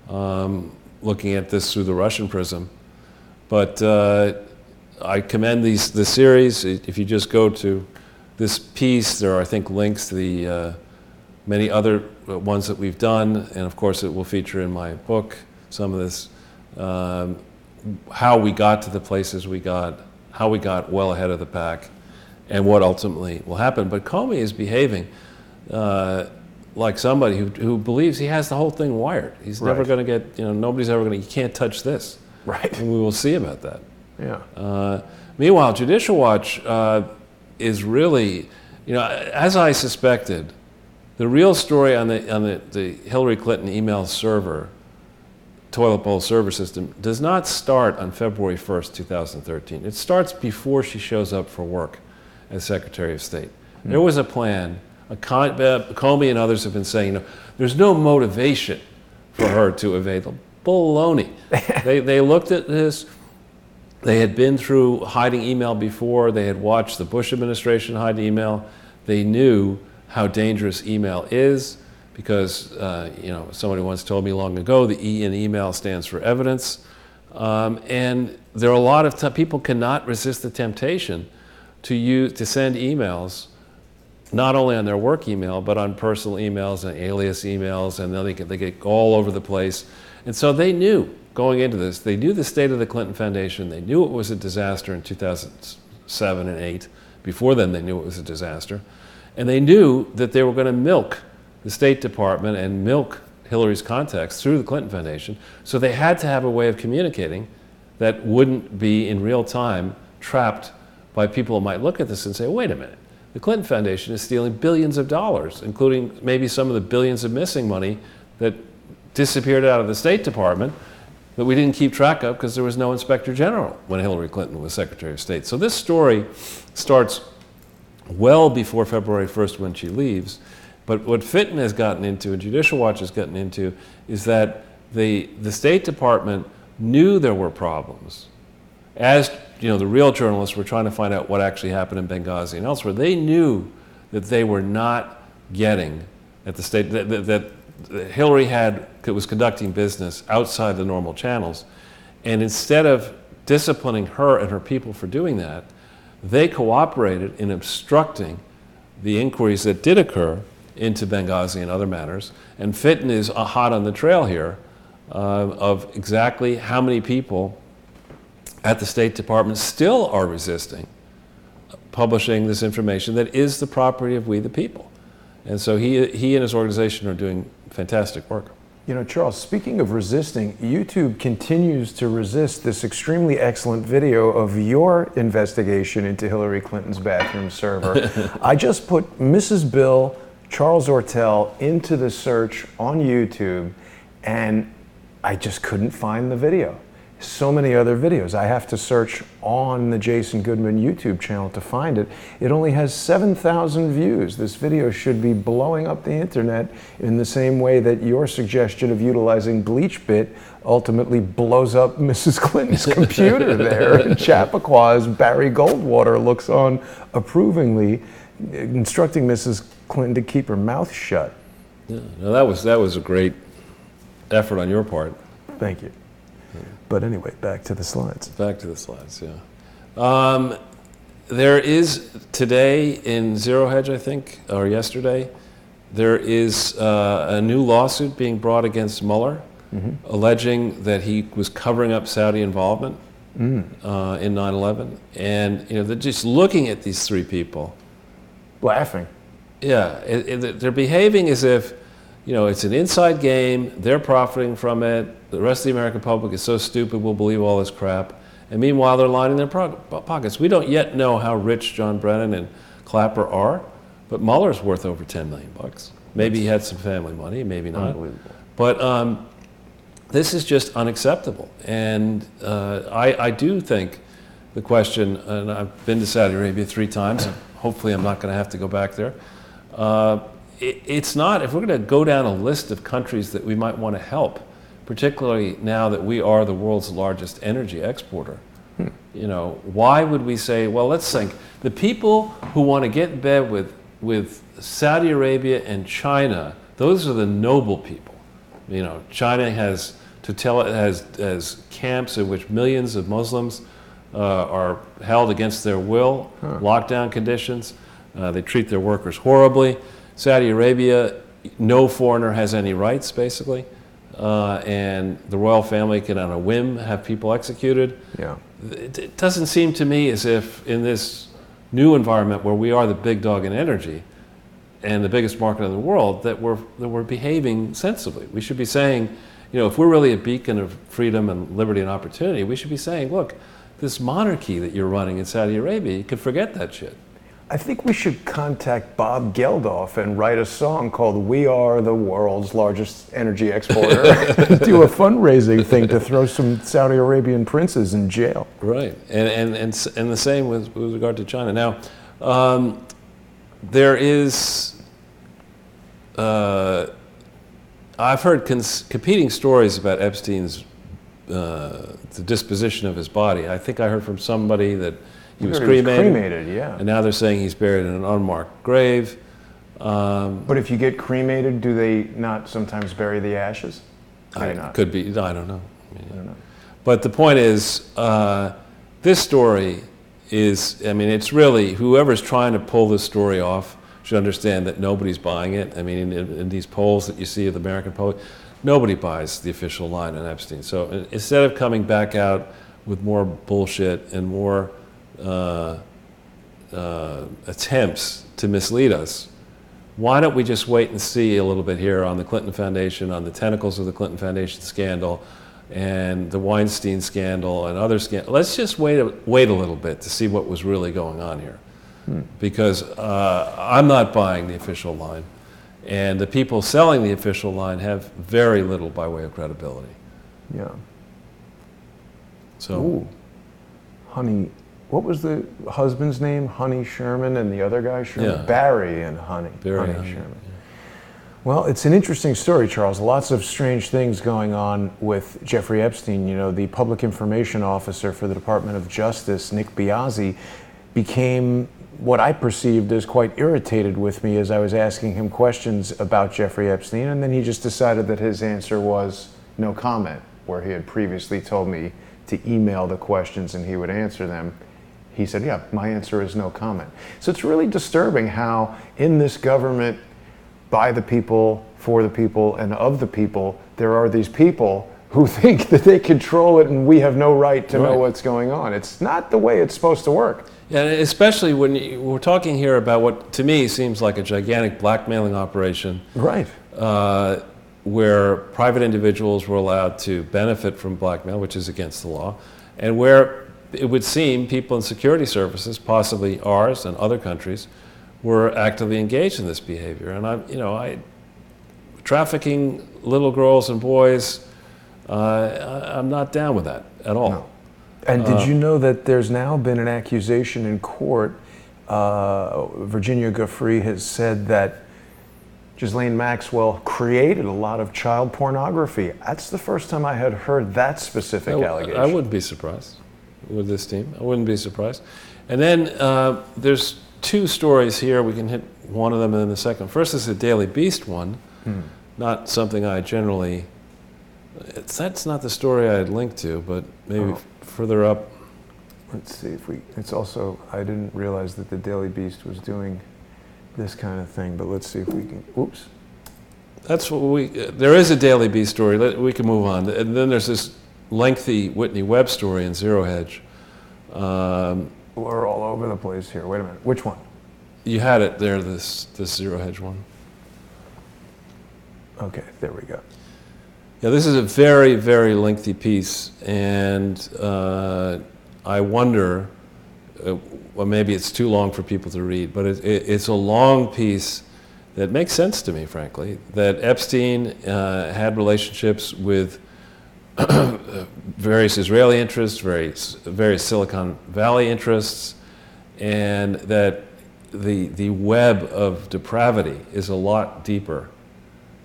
looking at this through the Russian prism. But I commend the series. If you just go to this piece, there are, I think, links to the many other ones that we've done, and of course it will feature in my book some of this, how we got to the places we got, how we got well ahead of the pack, and what ultimately will happen. But Comey is behaving like somebody who believes he has the whole thing wired. He's never going to get, nobody's ever going to, you can't touch this. Right. And we will see about that. Yeah. Meanwhile, Judicial Watch is really, as I suspected, the real story on the Hillary Clinton email server, toilet bowl server system, does not start on February 1st, 2013. It starts before she shows up for work as Secretary of State. There was a plan. Comey and others have been saying, there's no motivation for her to evade them. Baloney. They looked at this. They had been through hiding email before. They had watched the Bush administration hide email. They knew how dangerous email is because, somebody once told me long ago, the E in email stands for evidence. And there are a lot of people cannot resist the temptation to send emails, not only on their work email, but on personal emails and alias emails, and then they get all over the place. And so they knew, going into this, they knew the state of the Clinton Foundation. They knew it was a disaster in 2007 and 2008. Before then, they knew it was a disaster. And they knew that they were going to milk the State Department and milk Hillary's contacts through the Clinton Foundation. So they had to have a way of communicating that wouldn't be in real time trapped by people who might look at this and say, wait a minute, the Clinton Foundation is stealing billions of dollars, including maybe some of the billions of missing money that disappeared out of the State Department that we didn't keep track of because there was no Inspector General when Hillary Clinton was Secretary of State. So this story starts well before February 1st when she leaves. But what Fitton has gotten into and Judicial Watch has gotten into is that the State Department knew there were problems. As the real journalists were trying to find out what actually happened in Benghazi and elsewhere, they knew that they were not getting at the state, that Hillary was conducting business outside the normal channels. And instead of disciplining her and her people for doing that, they cooperated in obstructing the inquiries that did occur into Benghazi and other matters. And Fitton is hot on the trail here of exactly how many people at the State Department still are resisting publishing this information that is the property of we the people. And so he and his organization are doing fantastic work. Charles, speaking of resisting, YouTube continues to resist this extremely excellent video of your investigation into Hillary Clinton's bathroom server. I just put Mrs. Bill, Charles Ortel into the search on YouTube, and I just couldn't find the video. So many other videos. I have to search on the Jason Goodman YouTube channel to find it. It only has 7,000 views. This video should be blowing up the internet in the same way that your suggestion of utilizing BleachBit ultimately blows up Mrs. Clinton's computer there in Chappaqua as Barry Goldwater looks on approvingly, instructing Mrs. Clinton to keep her mouth shut. Yeah, no, that was a great effort on your part. Thank you. But anyway, back to the slides. Back to the slides, yeah. There is today in Zero Hedge, I think, or yesterday, there is a new lawsuit being brought against Mueller, alleging that he was covering up Saudi involvement in 9/11. And they're just looking at these three people. Laughing. Yeah, they're behaving as if it's an inside game, they're profiting from it, the rest of the American public is so stupid we'll believe all this crap, and meanwhile they're lining their pockets. We don't yet know how rich John Brennan and Clapper are, but Mueller's worth over $10 million. Maybe he had some family money, maybe not. Unbelievable. But this is just unacceptable, and I do think the question, and I've been to Saudi Arabia 3 times, and hopefully I'm not going to have to go back there. It's not, if we're going to go down a list of countries that we might want to help, particularly now that we are the world's largest energy exporter, why would we say, well, let's think, the people who want to get in bed with Saudi Arabia and China Those are the noble people. You know, China has camps in which millions of Muslims are held against their will, lockdown conditions. They treat their workers horribly. Saudi Arabia, no foreigner has any rights, basically. And the royal family can, on a whim, have people executed. Yeah. It doesn't seem to me as if in this new environment where we are the big dog in energy and the biggest market in the world, that we're behaving sensibly. We should be saying, you know, if we're really a beacon of freedom and liberty and opportunity, we should be saying, look, this monarchy that you're running in Saudi Arabia, you can forget that shit. I think we should contact Bob Geldof and write a song called "We Are the World's Largest Energy Exporter." Do a fundraising thing to throw some Saudi Arabian princes in jail. Right, and the same with regard to China. Now, there is. I've heard competing stories about Epstein's the disposition of his body. I think I heard from somebody that he was cremated. Yeah. And now they're saying he's buried in an unmarked grave. But if you get cremated, do they not sometimes bury the ashes? Could be. I don't know. I don't know. But the point is, this story is, I mean, it's really, whoever's trying to pull this story off should understand that nobody's buying it. I mean, in these polls that you see of the American public, nobody buys the official line on Epstein. So instead of coming back out with more bullshit and more attempts to mislead us, why don't we just wait and see a little bit here on the Clinton Foundation, on the tentacles of the Clinton Foundation scandal and the Weinstein scandal and other scandals. Let's just wait a little bit to see what was really going on here. Because I'm not buying the official line. And the people selling the official line have very little by way of credibility. Yeah. So, ooh. Honey, what was the husband's name? Honey Sherman and the other guy, Sherman? Yeah. Barry and Honey. Barry Honey Sherman. Yeah. Well, it's an interesting story, Charles. Lots of strange things going on with Jeffrey Epstein. You know, the public information officer for the Department of Justice, Nick Biazzi, became what I perceived as quite irritated with me as I was asking him questions about Jeffrey Epstein, and then he just decided that his answer was no comment, where he had previously told me to email the questions and he would answer them. He said, yeah, my answer is no comment. So it's really disturbing how in this government, by the people, for the people, and of the people, there are these people who think that they control it and we have no right to know what's going on. It's not the way it's supposed to work. Yeah, especially when we're talking here about what to me seems like a gigantic blackmailing operation. Right. Where private individuals were allowed to benefit from blackmail, which is against the law, and where it would seem people in security services, possibly ours and other countries, were actively engaged in this behavior. And trafficking little girls and boys, I'm not down with that at all. No. And did you know that there's now been an accusation in court? Virginia Giuffre has said that Ghislaine Maxwell created a lot of child pornography. That's the first time I had heard that specific allegation. I wouldn't be surprised with this team. I wouldn't be surprised. And then there's two stories here. We can hit one of them and then the second. First is the Daily Beast one. Not something I generally... That's not the story I'd link to, but maybe further up. Let's see if we... It's also... I didn't realize that the Daily Beast was doing this kind of thing, but let's see if we can... Oops. That's what we... There is a Daily Beast story. We can move on. And then there's this lengthy Whitney Webb story in Zero Hedge. We're all over the place here. Wait a minute. Which one? You had it there, this Zero Hedge one. Okay, there we go. Yeah, this is a very, very lengthy piece, and I wonder, well, maybe it's too long for people to read, but it's a long piece that makes sense to me, frankly, that Epstein had relationships with various Israeli interests, various Silicon Valley interests, and that the web of depravity is a lot deeper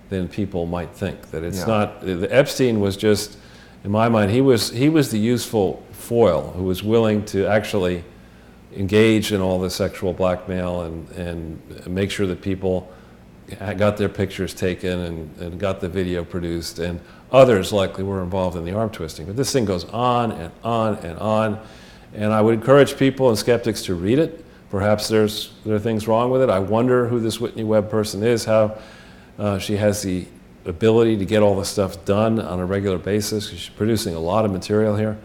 than people might think. That it's not, the Epstein was just, in my mind, he was the useful foil who was willing to actually engage in all the sexual blackmail and make sure that people got their pictures taken and got the video produced, and others likely were involved in the arm twisting. But this thing goes on and on and on, and I would encourage people and skeptics to read it. Perhaps there are things wrong with it. I wonder who this Whitney Webb person is, how she has the ability to get all this stuff done on a regular basis. She's producing a lot of material here.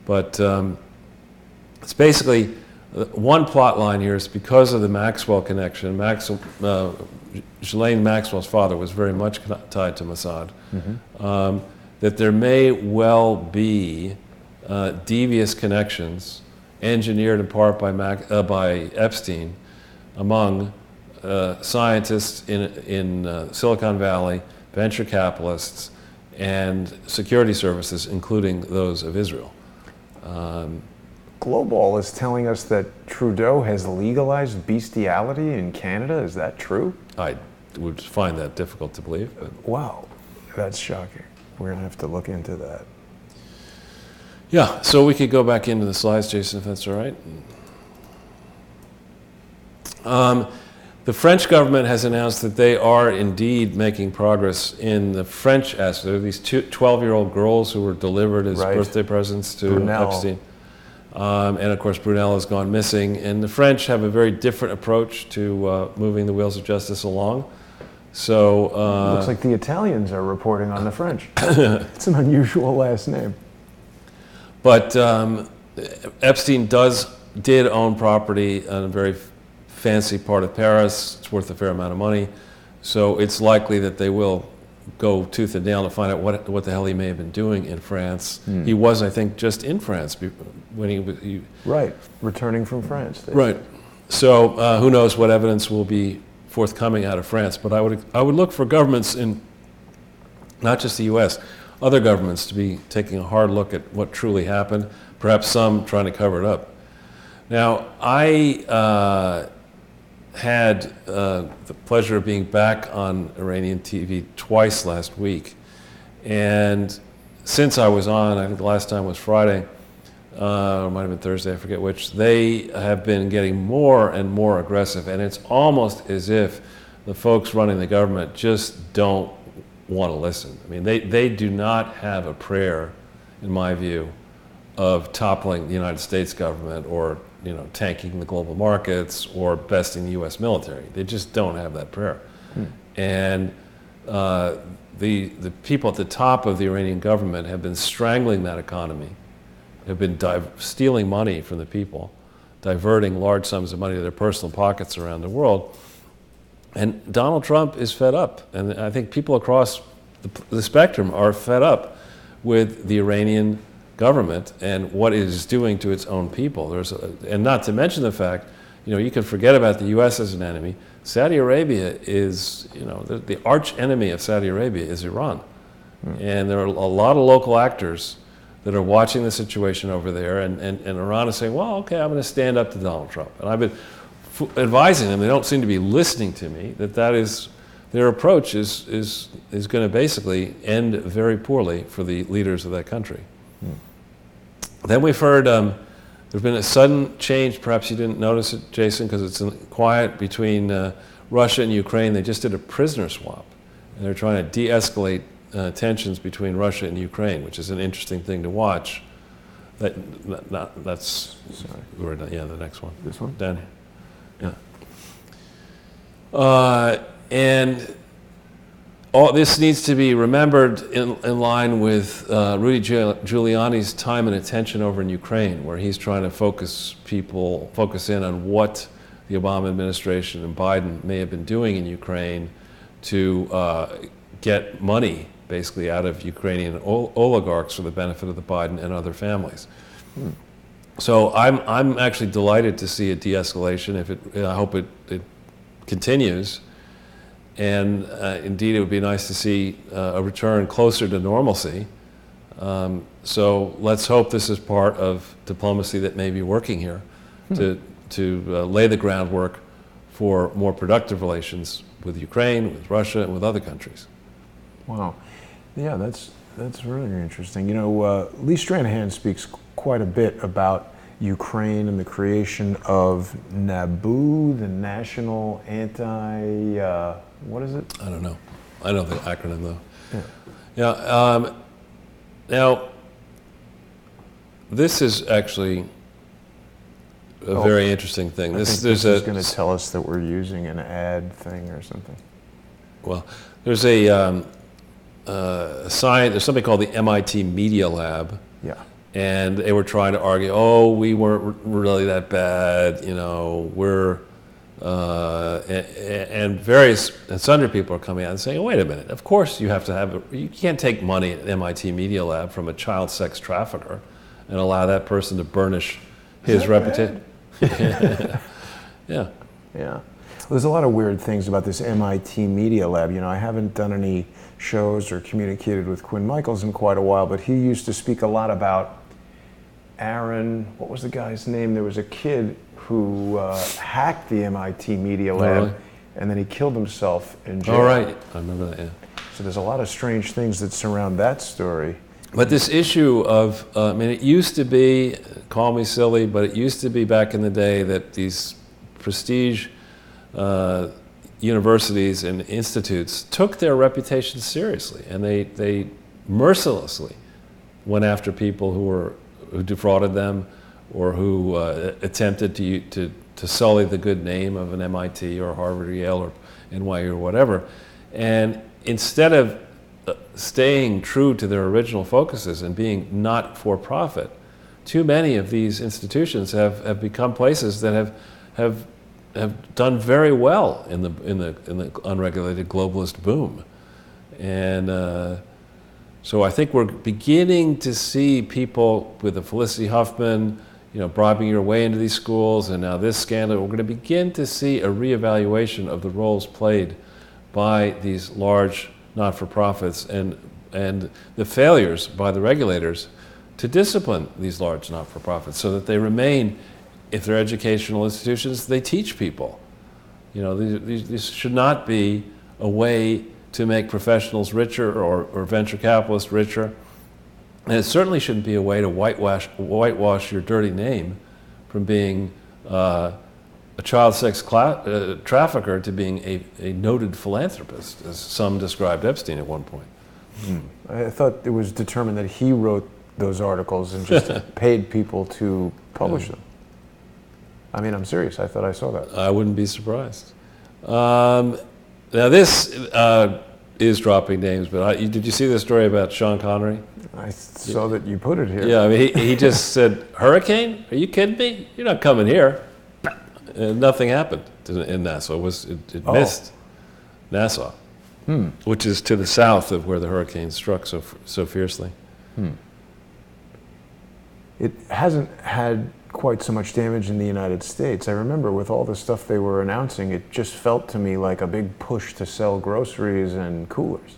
But it's basically, one plot line here is because of the Maxwell connection. Ghislaine Maxwell's father was very much tied to Mossad. That there may well be devious connections engineered in part by Epstein among scientists in Silicon Valley, venture capitalists, and security services, including those of Israel. Global is telling us that Trudeau has legalized bestiality in Canada. Is that true? I would find that difficult to believe. But. Wow, that's shocking. We're going to have to look into that. Yeah, so we could go back into the slides, Jason, if that's all right. The French government has announced that they are indeed making progress in the French aspect. There are these 12-year-old girls who were delivered as birthday presents to Brunel. Epstein. And of course, Brunel has gone missing. And the French have a very different approach to moving the wheels of justice along. So looks like the Italians are reporting on the French. It's an unusual last name. But Epstein did own property in a very fancy part of Paris. It's worth a fair amount of money. So it's likely that they will go tooth and nail to find out what the hell he may have been doing in France. He was, I think, just in France when he was... Right, returning from France. Right. So who knows what evidence will be forthcoming out of France. But I would look for governments in not just the U.S., other governments to be taking a hard look at what truly happened, perhaps some trying to cover it up. Now, I had the pleasure of being back on Iranian TV twice last week. And since I was on, I think the last time was Friday, or it might have been Thursday, I forget which, they have been getting more and more aggressive. And it's almost as if the folks running the government just don't want to listen. I mean, they do not have a prayer, in my view, of toppling the United States government or tanking the global markets or besting the U.S. military. They just don't have that prayer. And the people at the top of the Iranian government have been strangling that economy, have been stealing money from the people, diverting large sums of money to their personal pockets around the world. And Donald Trump is fed up. And I think people across the spectrum are fed up with the Iranian government and what it is doing to its own people. And not to mention the fact, you can forget about the U.S. as an enemy. Saudi Arabia is, the arch enemy of Saudi Arabia is Iran. And there are a lot of local actors that are watching the situation over there, and Iran is saying, well, okay, I'm going to stand up to Donald Trump. And I've been advising them, they don't seem to be listening to me, that is, their approach is going to basically end very poorly for the leaders of that country. Then we've heard there's been a sudden change, perhaps you didn't notice it, Jason, because it's quiet between Russia and Ukraine. They just did a prisoner swap, and they're trying to de-escalate tensions between Russia and Ukraine, which is an interesting thing to watch. That's, sorry, we're done. Yeah, the next one. This one? Down here. Yeah. And all this needs to be remembered in line with Rudy Giuliani's time and attention over in Ukraine, where he's trying to focus in on what the Obama administration and Biden may have been doing in Ukraine to get money, basically, out of Ukrainian oligarchs for the benefit of the Biden and other families. So I'm actually delighted to see a de-escalation. I hope it continues. And indeed, it would be nice to see a return closer to normalcy. So let's hope this is part of diplomacy that may be working here to lay the groundwork for more productive relations with Ukraine, with Russia, and with other countries. Wow. Yeah, that's really interesting. Lee Stranahan speaks quite a bit about Ukraine and the creation of NABU, the National What is it? I don't know. I know the acronym though. Yeah. Yeah. Now, this is actually a very interesting thing. This is going to tell us that we're using an ad thing or something. Well, there's a science. There's something called the MIT Media Lab. Yeah. And they were trying to argue, oh, we weren't really that bad, you know, and various and sundry people are coming out and saying, oh, wait a minute, of course you have to have, you can't take money at MIT Media Lab from a child sex trafficker and allow that person to burnish his reputation. Yeah. Yeah. Well, there's a lot of weird things about this MIT Media Lab. You know, I haven't done any shows or communicated with Quinn Michaels in quite a while, but he used to speak a lot about Aaron, what was the guy's name? There was a kid who hacked the MIT Media Lab, really? And then he killed himself in jail. Oh, right. I remember that, yeah. So there's a lot of strange things that surround that story. But this issue of, I mean, it used to be, call me silly, but it used to be back in the day that these prestige universities and institutes took their reputation seriously, and they mercilessly went after people who defrauded them or who attempted to sully the good name of an MIT or Harvard or Yale or NYU or whatever. And instead of staying true to their original focuses and being not for profit, too many of these institutions have become places that have done very well in the unregulated globalist boom. And so I think we're beginning to see people with the Felicity Huffman, you know, bribing your way into these schools, and now this scandal. We're going to begin to see a reevaluation of the roles played by these large not-for-profits and the failures by the regulators to discipline these large not-for-profits so that they remain, if they're educational institutions, they teach people. You know, these should not be a way to make professionals richer or venture capitalists richer. And it certainly shouldn't be a way to whitewash your dirty name from being a child sex trafficker to being a noted philanthropist, as some described Epstein at one point. I thought it was determined that he wrote those articles and just paid people to publish them. I mean, I'm serious. I thought I saw that. I wouldn't be surprised. Now this is dropping names, but did you see the story about Sean Connery? I saw that you put it here. Yeah, I mean, he just said, hurricane? Are you kidding me? You're not coming here. And nothing happened in Nassau. It missed Nassau, which is to the south of where the hurricane struck so fiercely. It hasn't had quite so much damage in the United States. I remember with all the stuff they were announcing, it just felt to me like a big push to sell groceries and coolers.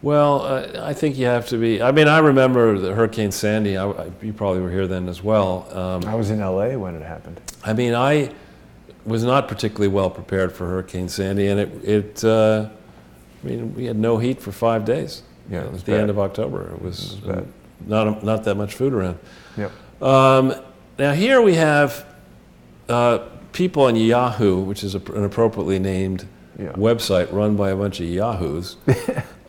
Well, I think you have to be. I mean, I remember the Hurricane Sandy. You probably were here then as well. I was in LA when it happened. I mean, I was not particularly well prepared for Hurricane Sandy, and I mean, we had no heat for 5 days. Yeah, it was at the end of October. It was not that much food around. Yep. Now here we have people on Yahoo, which is an appropriately named website run by a bunch of yahoos,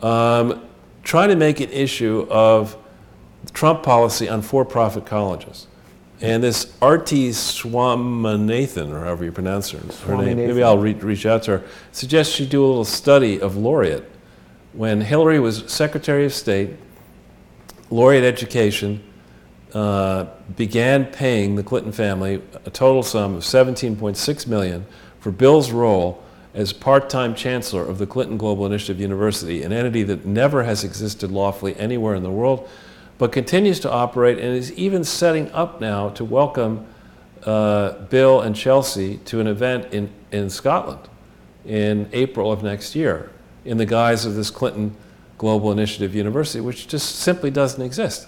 trying to make an issue of Trump policy on for-profit colleges. And this Arti Swaminathan, or however you pronounce her name, maybe I'll reach out to her, suggests she do a little study of Laureate. When Hillary was Secretary of State, Laureate Education began paying the Clinton family a total sum of $17.6 million for Bill's role as part-time chancellor of the Clinton Global Initiative University, an entity that never has existed lawfully anywhere in the world, but continues to operate and is even setting up now to welcome Bill and Chelsea to an event in Scotland in April of next year in the guise of this Clinton Global Initiative University, which just simply doesn't exist.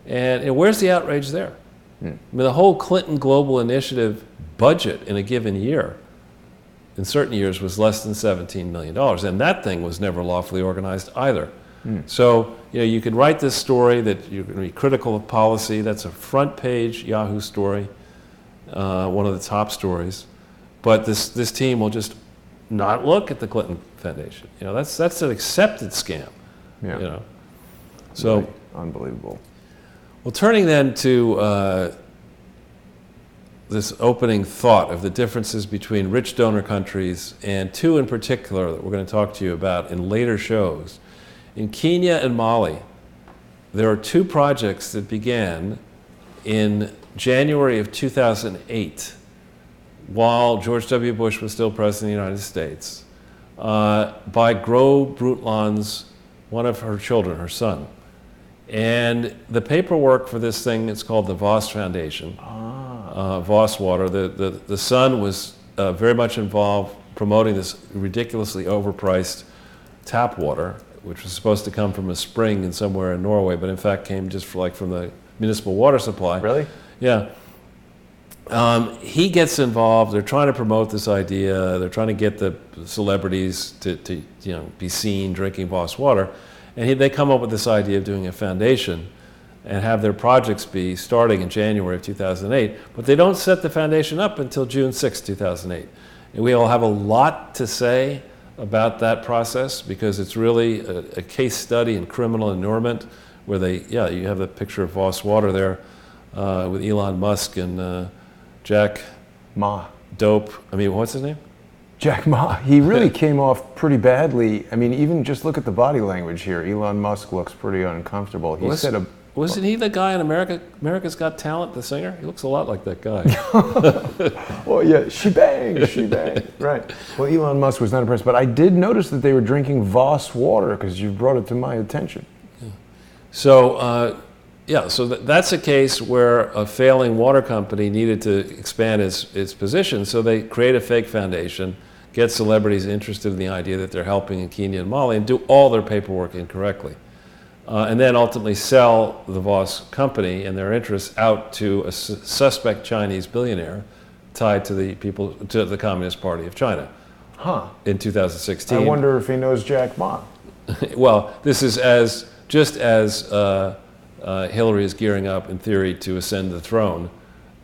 And where's the outrage there? I mean, the whole Clinton Global Initiative budget in a given year, in certain years, was less than $17 million. And that thing was never lawfully organized either. So, you know, you could write this story that you're going to be critical of policy. That's a front page Yahoo story, one of the top stories. But this team will just not look at the Clinton Foundation. You know, that's an accepted scam. Yeah. You know, so Really unbelievable. well, turning then to this opening thought of the differences between rich donor countries and two in particular that we're going to talk to you about in later shows. In Kenya and Mali, there are two projects that began in January of 2008, while George W. Bush was still president of the United States, by Gro Brundtland's, one of her children, her son. And the paperwork for this thing is called the Voss Foundation, Voss Water. The son was very much involved promoting this ridiculously overpriced tap water, which was supposed to come from a spring in somewhere in Norway, but in fact came just from the municipal water supply. Really? Yeah. He gets involved. They're trying to promote this idea. They're trying to get the celebrities to be seen drinking Voss water. And they come up with this idea of doing a foundation and have their projects be starting in January of 2008. But they don't set the foundation up until June 6, 2008. And we'll have a lot to say about that process because it's really a case study in criminal inurement where you have a picture of Voss water there with Elon Musk and Jack Ma. Dope. I mean, what's his name? Jack Ma. He really came off pretty badly. I mean, even just look at the body language here. Elon Musk looks pretty uncomfortable. Wasn't he the guy in America's Got Talent, the singer? He looks a lot like that guy. Oh, yeah, she bang. Right. Well, Elon Musk was not impressed, but I did notice that they were drinking Voss water because you brought it to my attention. Yeah. So, that's a case where a failing water company needed to expand its position, so they create a fake foundation, get celebrities interested in the idea that they're helping in Kenya and Mali, and do all their paperwork incorrectly. And then ultimately sell the Voss company and their interests out to a suspect Chinese billionaire tied to the Communist Party of China. In 2016. I wonder if he knows Jack Ma. Well, this is just as Hillary is gearing up, in theory, to ascend the throne.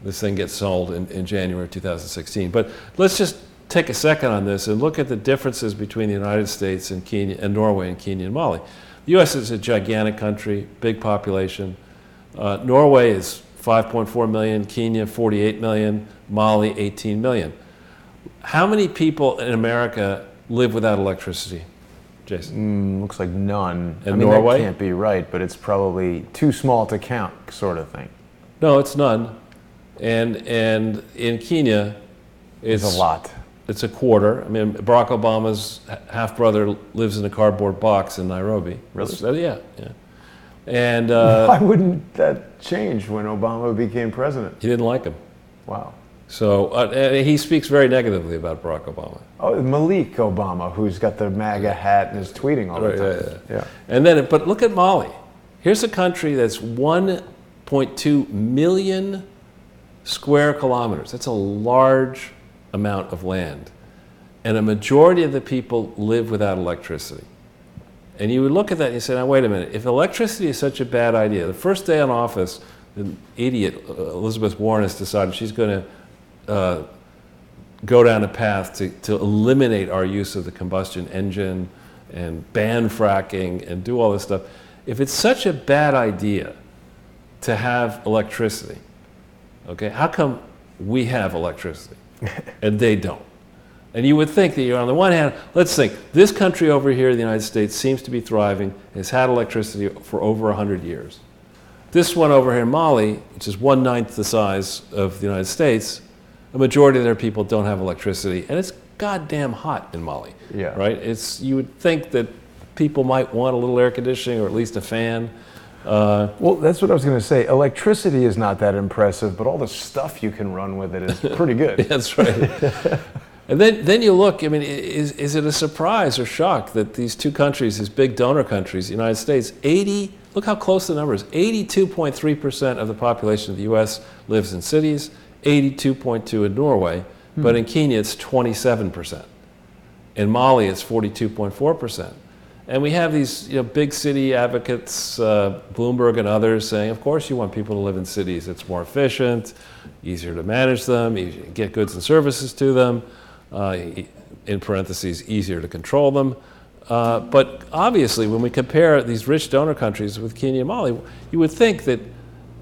This thing gets sold in January of 2016. But let's just take a second on this and look at the differences between the United States and Kenya and Norway and Kenya and Mali. The U.S. is a gigantic country, big population. Norway is 5.4 million, Kenya 48 million, Mali 18 million. How many people in America live without electricity, Jason? Looks like none. In Norway? That can't be right, but it's probably too small to count, sort of thing. No, it's none. And in Kenya, it's a lot. It's a quarter. I mean, Barack Obama's half-brother lives in a cardboard box in Nairobi. Really? Yeah. And why wouldn't that change when Obama became president? He didn't like him. Wow. So and he speaks very negatively about Barack Obama. Oh, Malik Obama, who's got the MAGA hat and is tweeting all the time. Yeah. And then, but look at Mali. Here's a country that's 1.2 million square kilometers. That's a large amount of land. And a majority of the people live without electricity. And you would look at that and you say, now wait a minute, if electricity is such a bad idea, the first day in office, the idiot Elizabeth Warren has decided she's going to go down a path to eliminate our use of the combustion engine and ban fracking and do all this stuff. If it's such a bad idea to have electricity, okay, how come we have electricity and they don't? And you would think that you're on the one hand, let's think, this country over here, the United States, seems to be thriving, has had electricity for over 100 years. This one over here in Mali, which is 1/9 the size of the United States, a majority of their people don't have electricity, and it's goddamn hot in Mali. Yeah. Right? You would think that people might want a little air conditioning or at least a fan. Well, that's what I was going to say. Electricity is not that impressive, but all the stuff you can run with it is pretty good. That's right. And then you look, I mean, is it a surprise or shock that these two countries, these big donor countries, the United States, look how close the number is, 82.3% of the population of the U.S. lives in cities, 82.2% in Norway, but in Kenya it's 27%. In Mali it's 42.4%. And we have these big city advocates, Bloomberg and others, saying, of course you want people to live in cities. It's more efficient, easier to manage them, you get goods and services to them. in parentheses, easier to control them. But obviously, when we compare these rich donor countries with Kenya and Mali, you would think that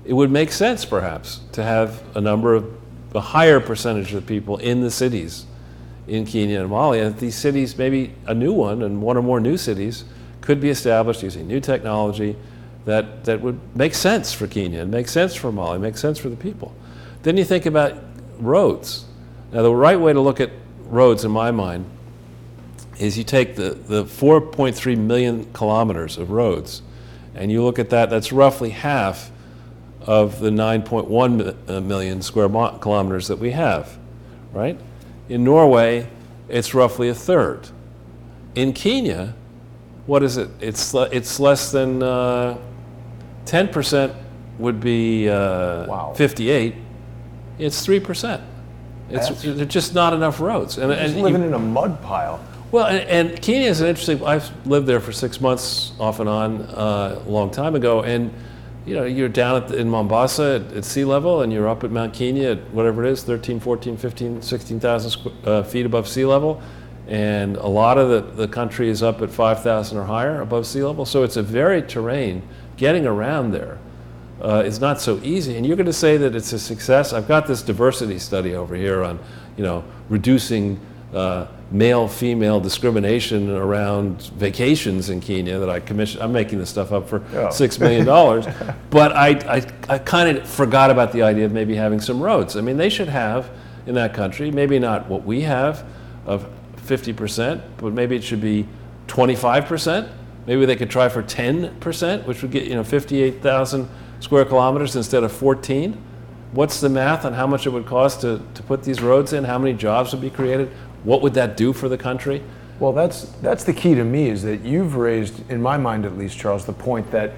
it would make sense, perhaps, to have a higher percentage of the people in the cities in Kenya and Mali, and these cities, maybe a new one and one or more new cities, could be established using new technology that would make sense for Kenya and make sense for Mali, make sense for the people. Then you think about roads. Now, the right way to look at roads, in my mind, is you take the 4.3 million kilometers of roads, and you look at that, that's roughly half of the 9.1 million square kilometers that we have, right? In Norway, it's roughly a third. In Kenya, what is it? It's less than 10% would be 58. It's 3%. There's just not enough roads. And living in a mud pile. Well, and Kenya is an interesting. I've lived there for 6 months off and on a long time ago, and you're down in Mombasa at sea level, and you're up at Mount Kenya at whatever it is, 13, 14, 15, 16,000 feet above sea level. And a lot of the country is up at 5,000 or higher above sea level. So it's a varied terrain. Getting around there is not so easy. And you're going to say that it's a success? I've got this diversity study over here on, reducing male-female discrimination around vacations in Kenya that I commissioned. I'm making this stuff up for $6 million. But I kind of forgot about the idea of maybe having some roads. I mean, they should have in that country, maybe not what we have of 50%, but maybe it should be 25%. Maybe they could try for 10%, which would get 58,000 square kilometers instead of 14. What's the math on how much it would cost to put these roads in? How many jobs would be created? What would that do for the country? Well, that's the key to me, is that you've raised, in my mind at least, Charles, the point that,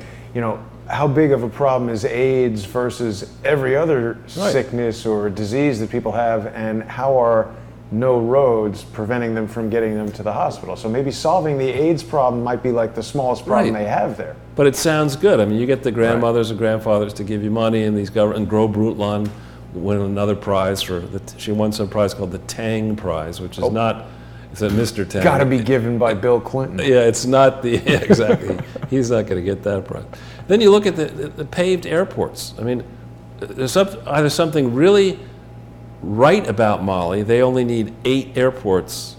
how big of a problem is AIDS versus every other sickness or disease that people have, and how are no roads preventing them from getting them to the hospital? So maybe solving the AIDS problem might be like the smallest problem they have there. But it sounds good. I mean, you get the grandmothers and grandfathers to give you money, and and Gro Brundtland won another prize she won some prize called the Tang Prize, which is it's a Mr. Tang. Got to be given by Bill Clinton. Yeah, it's not exactly. He's not going to get that prize. Then you look at the paved airports. I mean, there's either something really right about Mali. They only need 8 airports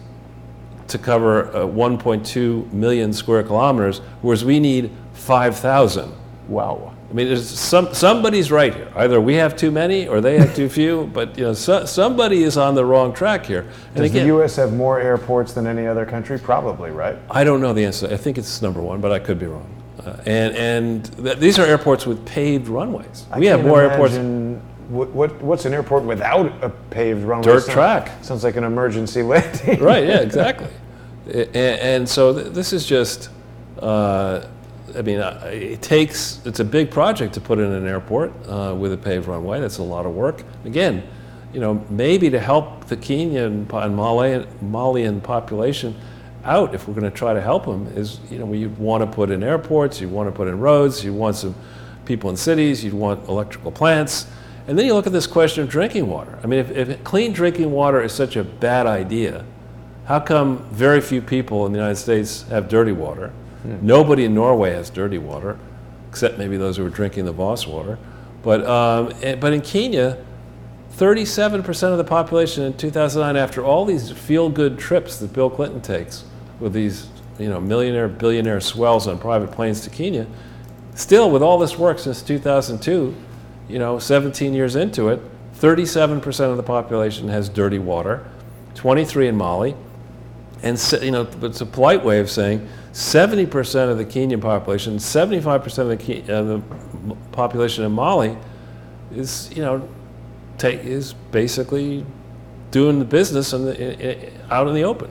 to cover 1.2 million square kilometers, whereas we need 5,000. Wow. I mean, somebody's right here. Either we have too many or they have too few, but somebody is on the wrong track here. And Does the U.S. have more airports than any other country? Probably, right? I don't know the answer. I think it's number 1, but I could be wrong. These are airports with paved runways. We have more airports. What's an airport without a paved runway? Dirt track. Sounds like an emergency landing. Right, yeah, exactly. And so this is just, it's a big project to put in an airport with a paved runway. That's a lot of work. Again, maybe to help the Kenyan and Malian population out, if we're going to try to help them, is, you want to put in airports, you want to put in roads, you want some people in cities, you want electrical plants. And then you look at this question of drinking water. I mean, if clean drinking water is such a bad idea, how come very few people in the United States have dirty water? Nobody in Norway has dirty water, except maybe those who are drinking the Voss water. But in Kenya, 37% of the population in 2009, after all these feel-good trips that Bill Clinton takes with these millionaire, billionaire swells on private planes to Kenya, still with all this work since 2002, 17 years into it, 37% of the population has dirty water, 23% in Mali, and it's a polite way of saying 70% of the Kenyan population, 75% of the population in Mali is basically doing the business out in the open,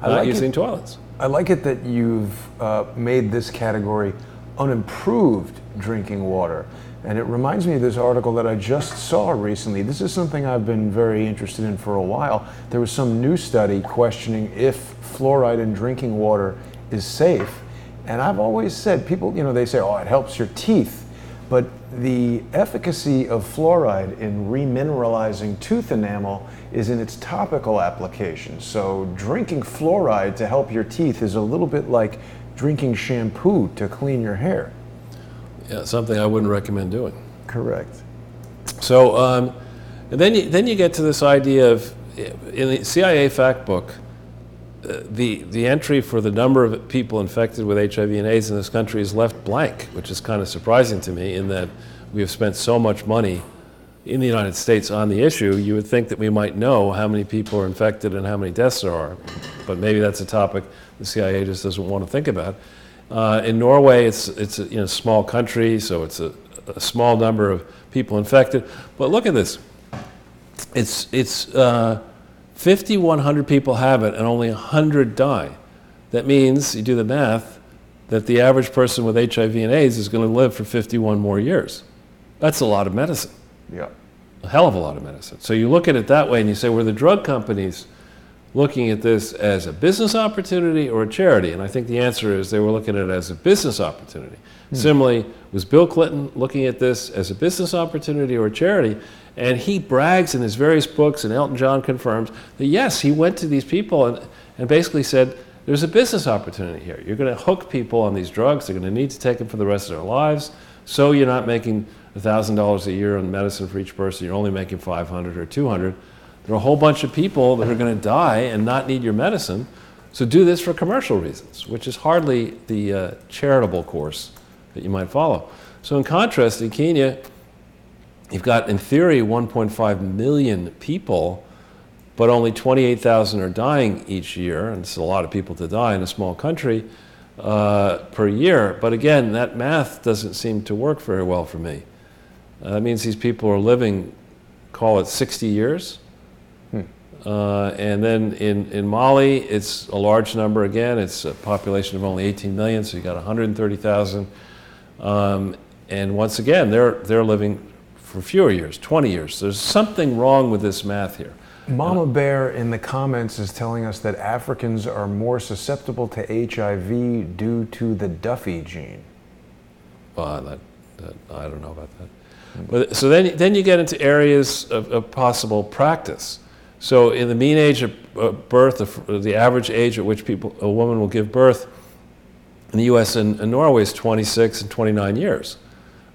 not using toilets. I like it that you've made this category unimproved drinking water. And it reminds me of this article that I just saw recently. This is something I've been very interested in for a while. There was some new study questioning if fluoride in drinking water is safe. And I've always said, people, they say, oh, it helps your teeth. But the efficacy of fluoride in remineralizing tooth enamel is in its topical application. So drinking fluoride to help your teeth is a little bit like drinking shampoo to clean your hair. Yeah, something I wouldn't recommend doing. Correct. So and then you get to this idea of, in the CIA fact book, the entry for the number of people infected with HIV and AIDS in this country is left blank, which is kind of surprising to me, in that we have spent so much money in the United States on the issue. You would think that we might know how many people are infected and how many deaths there are, but maybe that's a topic the CIA just doesn't want to think about. In Norway, it's a small country, so it's a small number of people infected. But look at this. It's 5,100 people have it and only 100 die. That means, you do the math, that the average person with HIV and AIDS is going to live for 51 more years. That's a lot of medicine. Yeah. A hell of a lot of medicine. So you look at it that way and you say, were the drug companies looking at this as a business opportunity or a charity? And I think the answer is they were looking at it as a business opportunity. Similarly, was Bill Clinton looking at this as a business opportunity or a charity? And he brags in his various books, and Elton John confirms that yes, he went to these people and basically said, there's a business opportunity here. You're going to hook people on these drugs. They're going to need to take them for the rest of their lives. So you're not making $1,000 a year on medicine for each person. You're only making $500 or $200. There are a whole bunch of people that are going to die and not need your medicine. So do this for commercial reasons, which is hardly the charitable course that you might follow. So in contrast, in Kenya, you've got, in theory, 1.5 million people, but only 28,000 are dying each year, and it's a lot of people to die in a small country per year. But again, that math doesn't seem to work very well for me. That means these people are living, call it 60 years. And then in Mali, it's a large number again. It's a population of only 18 million, so you got 130,000. And once again, they're living for fewer years, 20 years. There's something wrong with this math here. Mama Bear in the comments is telling us that Africans are more susceptible to HIV due to the Duffy gene. Well, I don't know about that. But so then you get into areas of possible practice. So in the mean age of birth, the average age at which a woman will give birth in the U.S. and Norway is 26 and 29 years,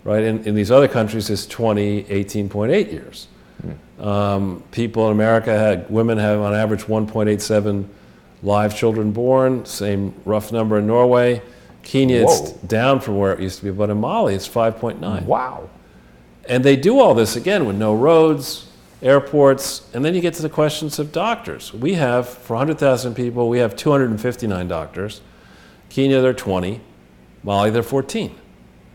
right? In these other countries, it's 18.8 years. People in America women have on average 1.87 live children born, same rough number in Norway. Kenya, it's down from where it used to be, but in Mali, it's 5.9. Wow. And they do all this, again, with no roads, airports, and then you get to the questions of doctors. We have, for 100,000 people, we have 259 doctors. Kenya, they're 20. Mali, they're 14.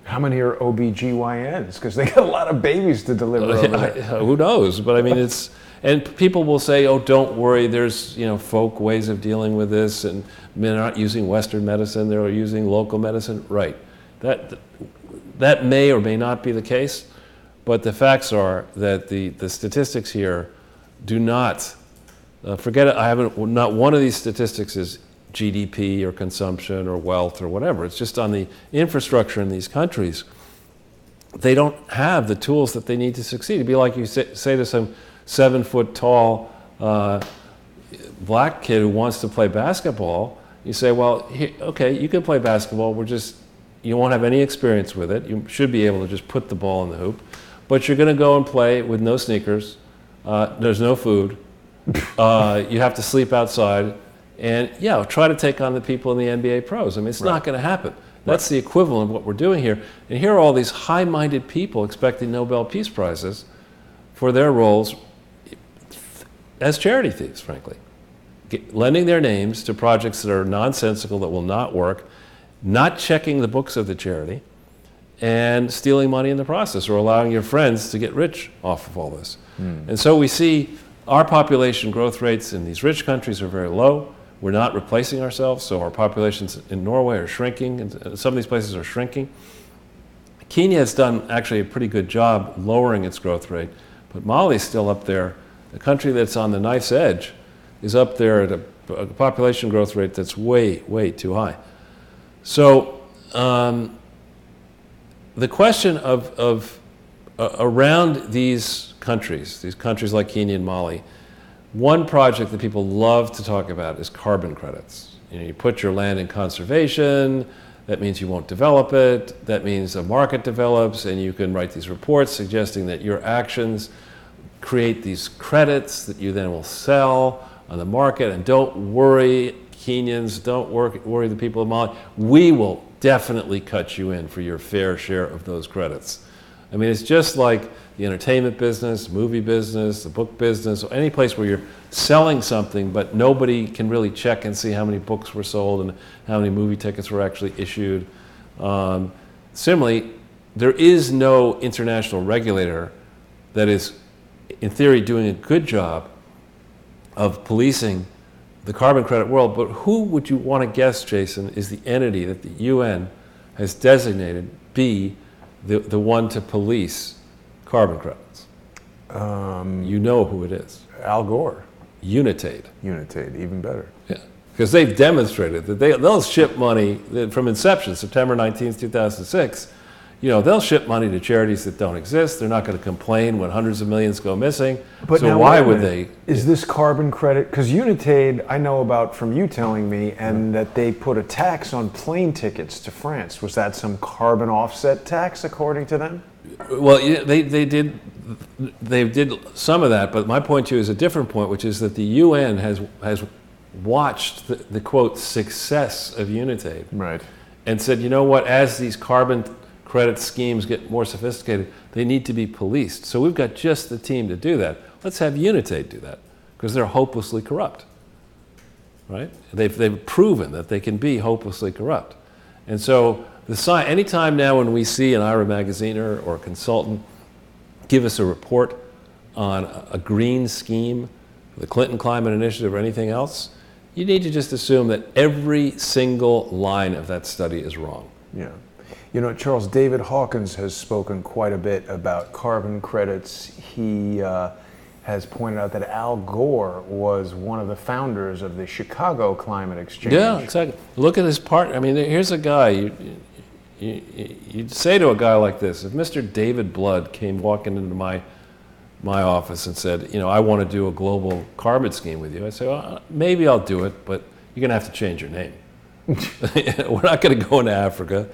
How many are OBGYNs? Because they got a lot of babies to deliver over there. Who knows? But I mean, and people will say, oh, don't worry, there's folk ways of dealing with this, and men are not using Western medicine, they're using local medicine. Right. That may or may not be the case, but the facts are that the statistics here do not, forget it, not one of these statistics is GDP or consumption or wealth or whatever. It's just on the infrastructure in these countries. They don't have the tools that they need to succeed. It'd be like you say to some 7-foot-tall black kid who wants to play basketball, you say, well, okay, you can play basketball, you won't have any experience with it. You should be able to just put the ball in the hoop, but you're going to go and play with no sneakers, there's no food, you have to sleep outside, and try to take on the people in the NBA pros. I mean, it's not going to happen. That's the equivalent of what we're doing here. And here are all these high-minded people expecting Nobel Peace Prizes for their roles as charity thieves, frankly. Lending their names to projects that are nonsensical, that will not work, not checking the books of the charity, and stealing money in the process, or allowing your friends to get rich off of all this. And so we see our population growth rates in these rich countries are very low. We're not replacing ourselves, so our populations in Norway are shrinking, and some of these places are shrinking. Kenya has done actually a pretty good job lowering its growth rate, but Mali's still up there. The country that's on the knife's edge is up there at a population growth rate that's way, way too high. So the question of around these countries like Kenya and Mali, one project that people love to talk about is carbon credits. You put your land in conservation, that means you won't develop it, that means a market develops, and you can write these reports suggesting that your actions create these credits that you then will sell on the market, and don't worry, Kenyans, don't worry the people of Mali, we will definitely cut you in for your fair share of those credits. I mean, it's just like the entertainment business, movie business, the book business, or any place where you're selling something, but nobody can really check and see how many books were sold and how many movie tickets were actually issued. Similarly, there is no international regulator that is, in theory, doing a good job of policing the carbon credit world. But who would you want to guess, Jason, is the entity that the UN has designated be the one to police carbon credits? You know who it is. Al Gore. Unitate. Unitate, even better. Yeah, because they've demonstrated that they'll ship money from inception, September 19th, 2006. They'll ship money to charities that don't exist. They're not going to complain when hundreds of millions go missing. But so now, why would they? Is this carbon credit? Because Unitate, I know about from you telling me, and that they put a tax on plane tickets to France. Was that some carbon offset tax, according to them? Well, they did some of that, but my point to you is a different point, which is that the UN has watched the quote success of Unitate, right, and said, you know what, as these carbon credit schemes get more sophisticated, they need to be policed. So we've got just the team to do that. Let's have Unitate do that, because they're hopelessly corrupt, right? They've proven that they can be hopelessly corrupt. And so anytime now when we see an IRA magaziner or a consultant give us a report on a green scheme, the Clinton Climate Initiative or anything else, you need to just assume that every single line of that study is wrong. Yeah. Charles, David Hawkins has spoken quite a bit about carbon credits. He has pointed out that Al Gore was one of the founders of the Chicago Climate Exchange. Yeah, exactly. Look at his part. I mean, here's a guy, you'd say to a guy like this, if Mr. David Blood came walking into my office and said, I want to do a global carbon scheme with you, I'd say, well, maybe I'll do it, but you're going to have to change your name. We're not going to go into Africa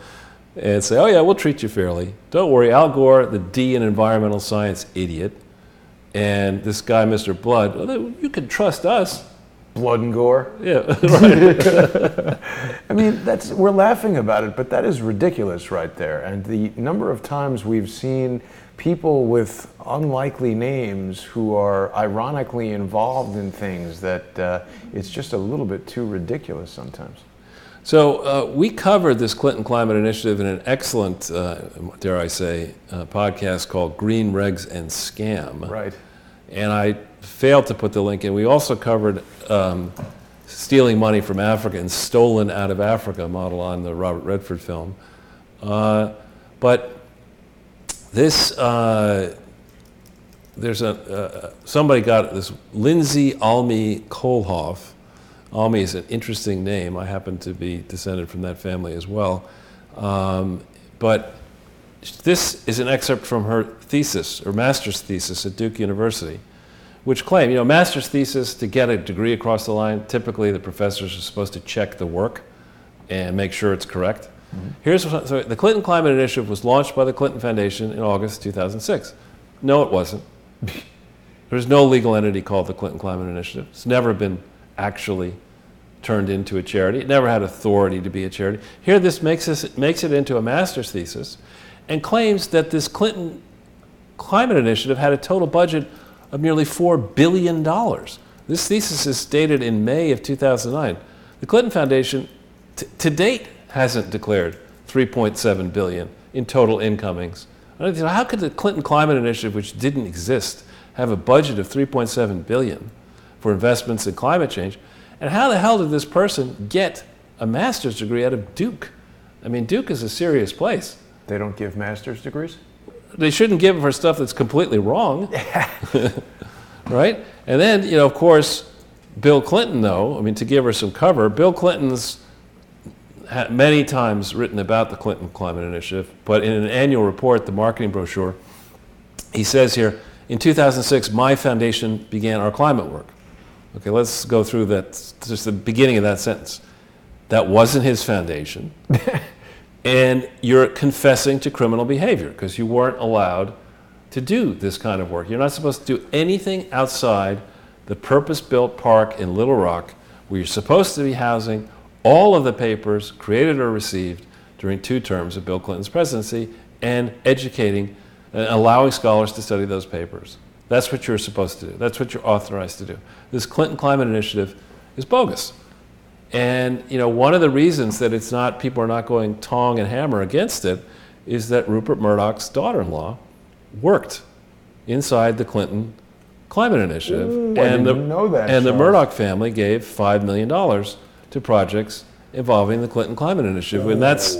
and say, oh yeah, we'll treat you fairly. Don't worry, Al Gore, the D in environmental science idiot, and this guy, Mr. Blood, well, you can trust us. Blood and Gore? Yeah, right. I mean, we're laughing about it, but that is ridiculous right there. And the number of times we've seen people with unlikely names who are ironically involved in things that it's just a little bit too ridiculous sometimes. So we covered this Clinton Climate Initiative in an excellent, dare I say, podcast called Green Regs and Scam. Right. And I failed to put the link in. We also covered stealing money from Africa and stolen out of Africa model on the Robert Redford film. But this, somebody got this, Lindsay Almy Kohlhoff. Almy is an interesting name. I happen to be descended from that family as well. But this is an excerpt from her thesis, or master's thesis at Duke University, which claimed, master's thesis, to get a degree across the line, typically the professors are supposed to check the work and make sure it's correct. Mm-hmm. So the Clinton Climate Initiative was launched by the Clinton Foundation in August 2006. No, it wasn't. There's no legal entity called the Clinton Climate Initiative. It's never been actually turned into a charity. It never had authority to be a charity. Here, this makes it into a master's thesis and claims that this Clinton Climate Initiative had a total budget of nearly $4 billion. This thesis is dated in May of 2009. The Clinton Foundation, to date, hasn't declared $3.7 billion in total incomings. How could the Clinton Climate Initiative, which didn't exist, have a budget of $3.7 billion for investments in climate change? And how the hell did this person get a master's degree out of Duke? I mean, Duke is a serious place. They don't give master's degrees? They shouldn't give them for stuff that's completely wrong. Right? And then, of course, Bill Clinton, though, to give her some cover, Bill Clinton's many times written about the Clinton Climate Initiative, but in an annual report, the marketing brochure, he says here, in 2006, my foundation began our climate work. Okay, let's go through that, just the beginning of that sentence. That wasn't his foundation. And you're confessing to criminal behavior because you weren't allowed to do this kind of work. You're not supposed to do anything outside the purpose-built park in Little Rock where you're supposed to be housing all of the papers created or received during 2 terms of Bill Clinton's presidency and educating and allowing scholars to study those papers. That's what you're supposed to do. That's what you're authorized to do. This Clinton Climate Initiative is bogus. And one of the reasons that people are not going tong and hammer against it is that Rupert Murdoch's daughter-in-law worked inside the Clinton Climate Initiative. Ooh, I didn't know that, and the Charles. Murdoch family gave $5 million to projects involving the Clinton Climate Initiative. And that's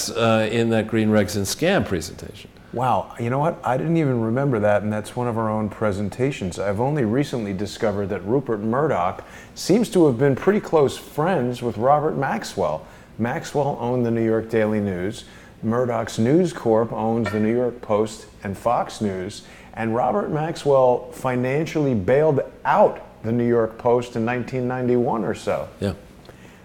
in that Green Regs and Scam presentation. Wow, you know what? I didn't even remember that, and that's one of our own presentations. I've only recently discovered that Rupert Murdoch seems to have been pretty close friends with Robert Maxwell. Maxwell owned the New York Daily News. Murdoch's News Corp owns the New York Post and Fox News. And Robert Maxwell financially bailed out the New York Post in 1991 or so. Yeah.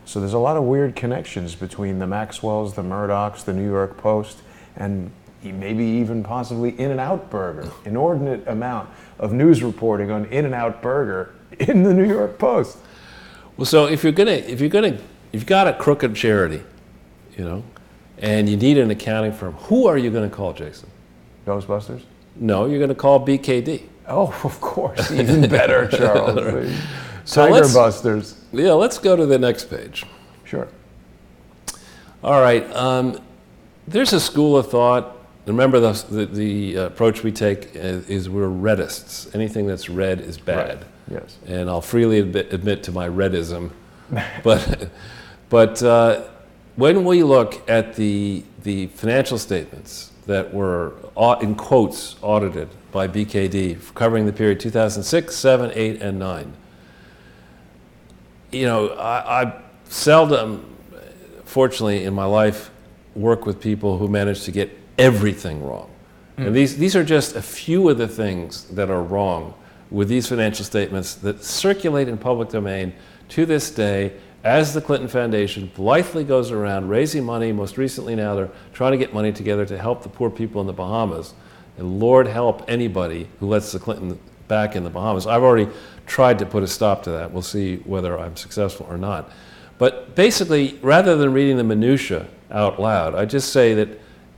So there's a lot of weird connections between the Maxwells, the Murdochs, the New York Post, and maybe even possibly In-N-Out Burger. Inordinate amount of news reporting on In-N-Out Burger in the New York Post. Well, so if you've got a crooked charity, and you need an accounting firm, who are you going to call, Jason? Ghostbusters? No, you're going to call BKD. Oh, of course. Even better, Charles. So Tiger Busters. Yeah, let's go to the next page. Sure. All right. There's a school of thought. Remember, the approach we take is we're redists. Anything that's red is bad. Right. Yes. And I'll freely admit to my redism. But when we look at the financial statements that were, in quotes, audited by BKD covering the period 2006, 7, 8, and 9, I seldom, fortunately in my life, work with people who manage to get everything wrong. And these are just a few of the things that are wrong with these financial statements that circulate in public domain to this day as the Clinton Foundation blithely goes around raising money. Most recently now they're trying to get money together to help the poor people in the Bahamas. And Lord help anybody who lets the Clinton back in the Bahamas. I've already tried to put a stop to that. We'll see whether I'm successful or not. But basically, rather than reading the minutia out loud, I just say that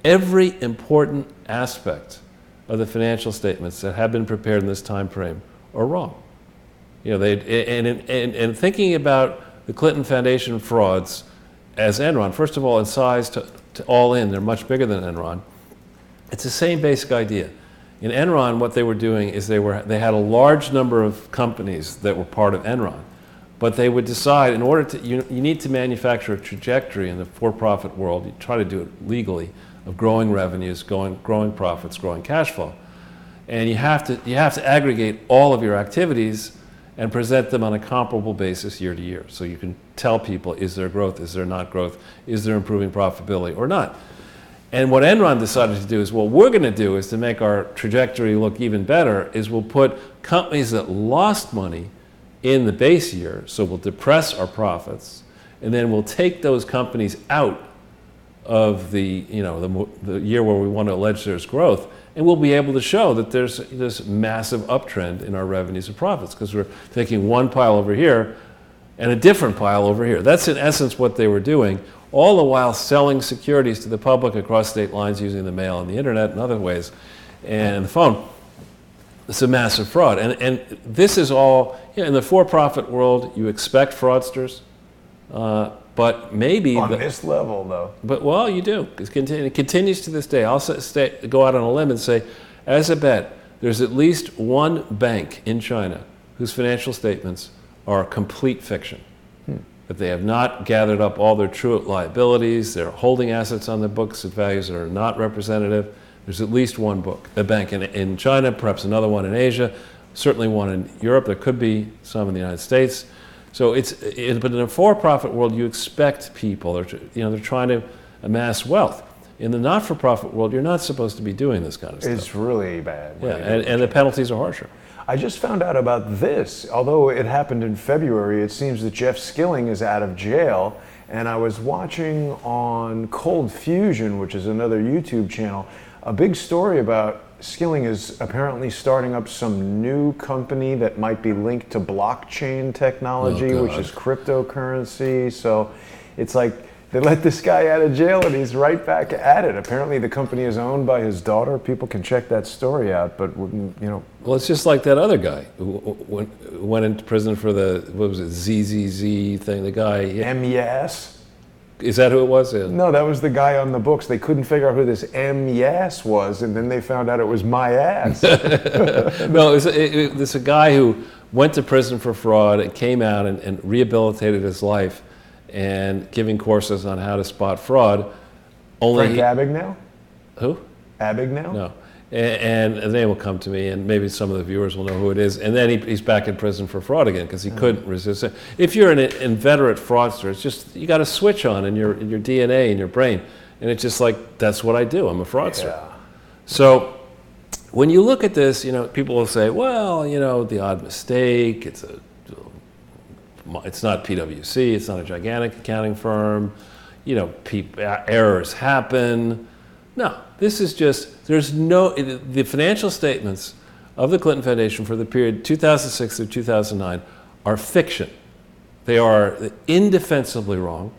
every important aspect of the financial statements that have been prepared in this time frame are wrong. And thinking about the Clinton Foundation frauds as Enron, first of all, in size to all in, they're much bigger than Enron. It's the same basic idea. In Enron, what they were doing is they had a large number of companies that were part of Enron, but they would decide in order to, you need to manufacture a trajectory in the for-profit world, you try to do it legally, of growing revenues, growing profits, growing cash flow. And you have to aggregate all of your activities and present them on a comparable basis year to year. So you can tell people, is there growth, is there not growth, is there improving profitability or not? And what Enron decided to do is, what we're going to do is to make our trajectory look even better, is we'll put companies that lost money in the base year, so we'll depress our profits, and then we'll take those companies out of the year where we want to allege there's growth, and we'll be able to show that there's this massive uptrend in our revenues and profits because we're taking one pile over here and a different pile over here. That's in essence what they were doing, all the while selling securities to the public across state lines using the mail and the internet and other ways and the phone. It's a massive fraud. And this is all, in the for-profit world, you expect fraudsters, but maybe... On this level, though. But, well, you do. It continues to this day. I'll go out on a limb and say, as a bet, there's at least one bank in China whose financial statements are complete fiction. That they have not gathered up all their true liabilities, they're holding assets on their books at values that are not representative. There's at least one bank in China, perhaps another one in Asia, certainly one in Europe. There could be some in the United States. So but in a for-profit world, you expect people, they're trying to amass wealth. In the not-for-profit world, you're not supposed to be doing this kind of stuff. It's really bad. Yeah, and the penalties are harsher. I just found out about this. Although it happened in February, it seems that Jeff Skilling is out of jail. And I was watching on Cold Fusion, which is another YouTube channel, a big story about Skilling is apparently starting up some new company that might be linked to blockchain technology, which is cryptocurrency. So it's like they let this guy out of jail and he's right back at it. Apparently the company is owned by his daughter. People can check that story out, but Well, it's just like that other guy who went into prison for the, what was it, ZZZ thing, the guy. M.Yas? Is that who it was? Yeah. No, that was the guy on the books. They couldn't figure out who this M.Yas was, and then they found out it was my ass. No, it's a guy who went to prison for fraud and came out and rehabilitated his life and giving courses on how to spot fraud. Frank Abagnale? Who? Abagnale? No. And the name will come to me, and maybe some of the viewers will know who it is. And then he's back in prison for fraud again because he couldn't resist it. If you're an inveterate fraudster, it's just you got a switch on in your DNA in your brain, and it's just like that's what I do. I'm a fraudster. Yeah. So when you look at this, people will say, well, the odd mistake. It's not PwC. It's not a gigantic accounting firm. Errors happen. No, this is just, the financial statements of the Clinton Foundation for the period 2006 through 2009 are fiction. They are indefensibly wrong.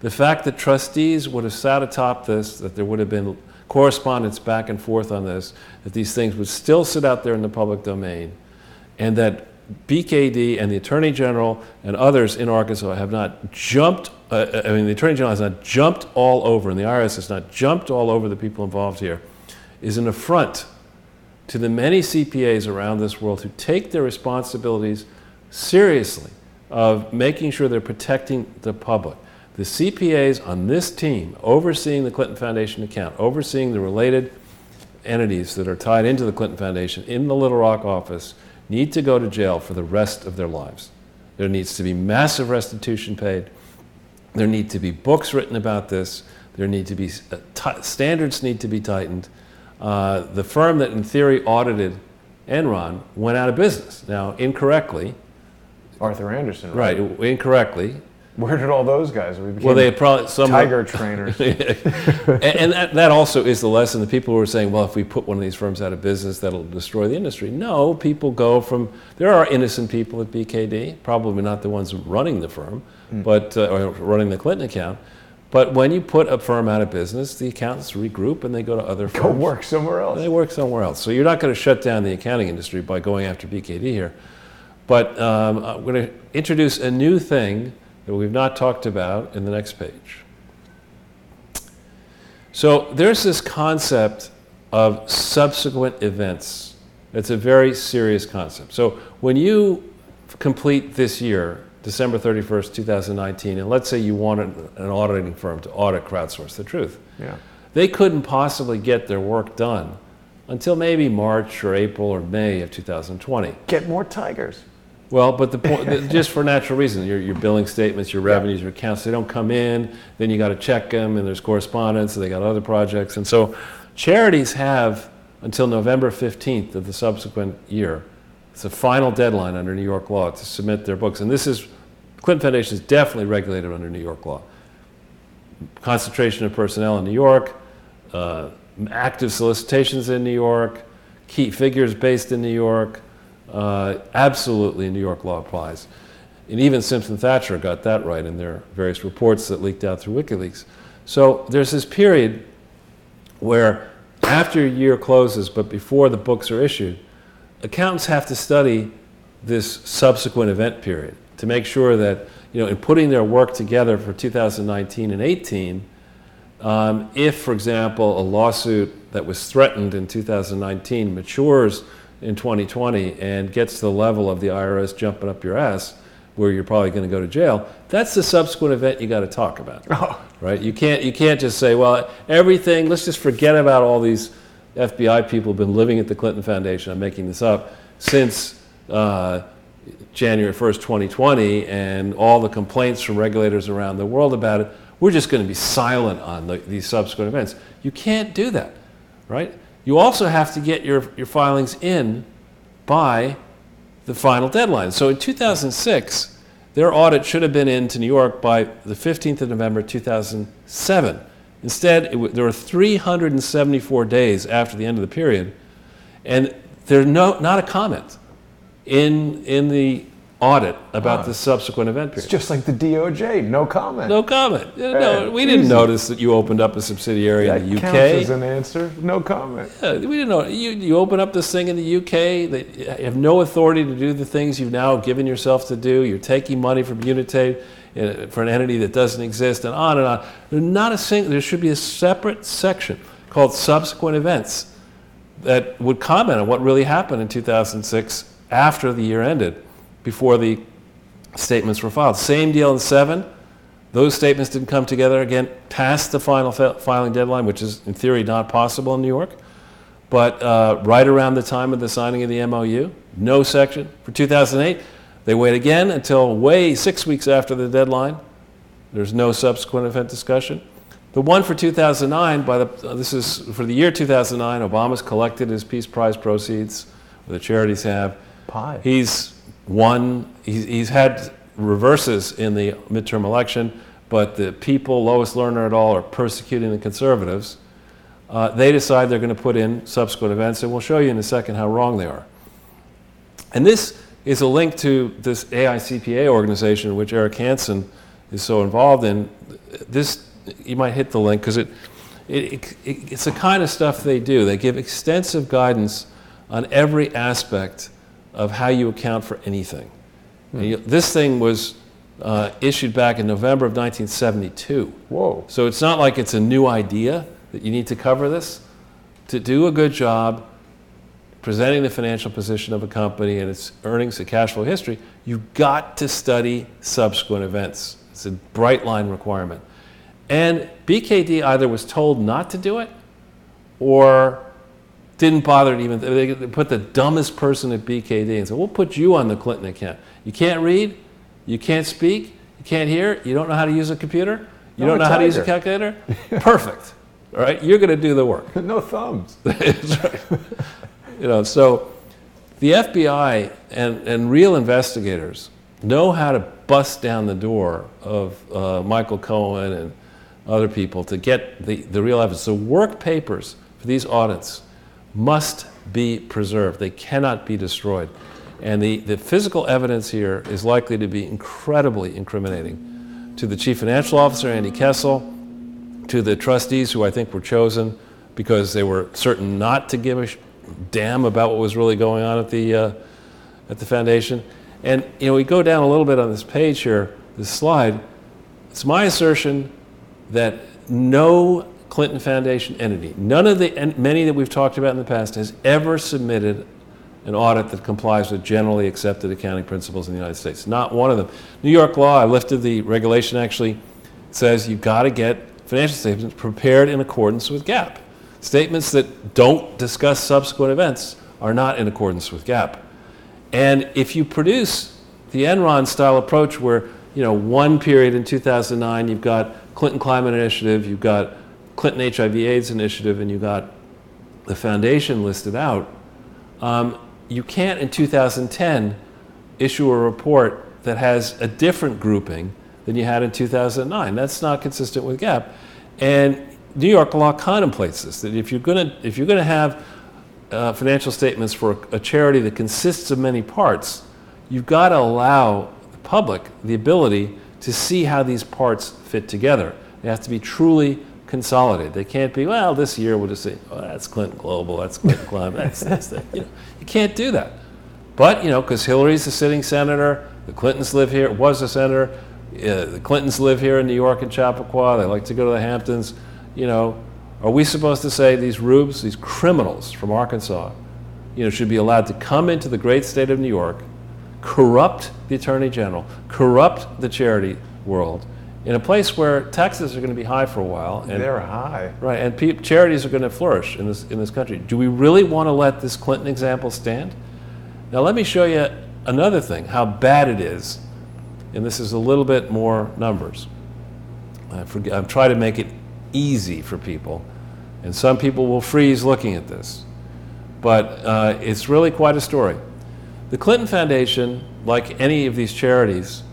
The fact that trustees would have sat atop this, that there would have been correspondence back and forth on this, that these things would still sit out there in the public domain, and that BKD and the Attorney General and others in Arkansas have not jumped, the Attorney General has not jumped all over, and the IRS has not jumped all over the people involved here, is an affront to the many CPAs around this world who take their responsibilities seriously of making sure they're protecting the public. The CPAs on this team, overseeing the Clinton Foundation account, overseeing the related entities that are tied into the Clinton Foundation in the Little Rock office, need to go to jail for the rest of their lives. There needs to be massive restitution paid. There need to be books written about this. There need to be standards need to be tightened. The firm that in theory audited Enron went out of business. Now, incorrectly. Arthur Andersen, right? Incorrectly. Where did all those guys? Well, they had probably some tiger trainers. and that also is the lesson. The people who are saying, well, if we put one of these firms out of business, that'll destroy the industry. No, people go from, there are innocent people at BKD, probably not the ones running the firm, but or running the Clinton account. But when you put a firm out of business, the accountants regroup and they go to other firms. Go work somewhere else. They work somewhere else. So you're not going to shut down the accounting industry by going after BKD here. But I'm going to introduce a new thing that we've not talked about in the next page. So there's this concept of subsequent events. It's a very serious concept. So when you complete this year, December 31st, 2019, and let's say you wanted an auditing firm to audit Crowdsource, the truth. Yeah. They couldn't possibly get their work done until maybe March or April or May of 2020. Get more tigers. Well, but the point, just for natural reasons, your billing statements, your revenues, your accounts, they don't come in, then you got to check them, and there's correspondence, and they got other projects. And so charities have until November 15th of the subsequent year. It's a final deadline under New York law to submit their books. And this is, Clinton Foundation is definitely regulated under New York law. Concentration of personnel in New York, active solicitations in New York, key figures based in New York. Absolutely, New York law applies. And even Simpson Thacher got that right in their various reports that leaked out through WikiLeaks. So there's this period where after a year closes, but before the books are issued, accountants have to study this subsequent event period to make sure that, in putting their work together for 2019 and 18, if, for example, a lawsuit that was threatened in 2019 matures in 2020 and gets to the level of the IRS jumping up your ass, where you're probably going to go to jail, that's the subsequent event you got to talk about, right? You can't just say, well, everything, let's just forget about all these FBI people who've been living at the Clinton Foundation, I'm making this up, since January 1st, 2020, and all the complaints from regulators around the world about it, we're just going to be silent on these subsequent events. You can't do that, right? You also have to get your filings in by the final deadline. So in 2006, their audit should have been into New York by the 15th of November 2007. Instead, there were 374 days after the end of the period, and there's not a comment in the audit about the subsequent event period. It's just like the DOJ, no comment. No comment. No, we didn't notice that you opened up a subsidiary in the UK. That counts as an answer. No comment. Yeah, we didn't know. You open up this thing in the UK. They have no authority to do the things you've now given yourself to do. You're taking money from Unitate for an entity that doesn't exist, and on and on. There should be a separate section called subsequent events that would comment on what really happened in 2006 after the year ended, before the statements were filed. Same deal in 7. Those statements didn't come together again past the final filing deadline, which is in theory not possible in New York. But right around the time of the signing of the MOU, no section. For 2008, they wait again until 6 weeks after the deadline. There's no subsequent event discussion. The one for 2009, this is for the year 2009, Obama's collected his Peace Prize proceeds, the charities have. He's won. He's had reverses in the midterm election, but the people, lowest learner at all, are persecuting the conservatives. They decide they're going to put in subsequent events, and we'll show you in a second how wrong they are. And this is a link to this AICPA organization, which Eric Hansen is so involved in. This, you might hit the link, because it's the kind of stuff they do. They give extensive guidance on every aspect of how you account for anything. This thing was issued back in November of 1972. Whoa. So it's not like it's a new idea that you need to cover this. To do a good job presenting the financial position of a company and its earnings and cash flow history, you've got to study subsequent events. It's a bright line requirement. And BKD either was told not to do it or didn't bother to even, they put the dumbest person at BKD and said, we'll put you on the Clinton account. You can't read, you can't speak, you can't hear, you don't know how to use a computer, you don't know how to use a calculator? Perfect. All right, you're going to do the work. No thumbs. That's right. So the FBI and real investigators know how to bust down the door of Michael Cohen and other people to get the real evidence. So work papers for these audits must be preserved. They cannot be destroyed. And the physical evidence here is likely to be incredibly incriminating to the chief financial officer, Andy Kessel, to the trustees who I think were chosen because they were certain not to give a damn about what was really going on at the foundation. And we go down a little bit on this page here, this slide. It's my assertion that no Clinton Foundation entity, none of the many that we've talked about in the past, has ever submitted an audit that complies with generally accepted accounting principles in the United States. Not one of them. New York law, I lifted the regulation, actually says you've got to get financial statements prepared in accordance with GAAP. Statements that don't discuss subsequent events are not in accordance with GAAP. And if you produce the Enron style approach where, one period in 2009, you've got Clinton Climate Initiative, you've got Clinton HIV/AIDS Initiative, and you've got the foundation listed out, you can't in 2010 issue a report that has a different grouping than you had in 2009. That's not consistent with GAAP. And New York law contemplates this, that if you're going to have financial statements for a charity that consists of many parts, you've got to allow the public the ability to see how these parts fit together. They have to be truly consolidated. They can't be, well, this year we'll just say, oh, that's Clinton Global, that's Clinton Climate, that's this thing. You can't do that. But, because Hillary's a sitting senator, the Clintons live here, was a senator, the Clintons live here in New York and Chappaqua, they like to go to the Hamptons, are we supposed to say these rubes, these criminals from Arkansas, should be allowed to come into the great state of New York, corrupt the Attorney General, corrupt the charity world, in a place where taxes are going to be high for a while. And they're high. Right, and charities are going to flourish in this country. Do we really want to let this Clinton example stand? Now let me show you another thing, how bad it is, and this is a little bit more numbers. I'm trying to make it easy for people, and some people will freeze looking at this, but it's really quite a story. The Clinton Foundation, like any of these charities,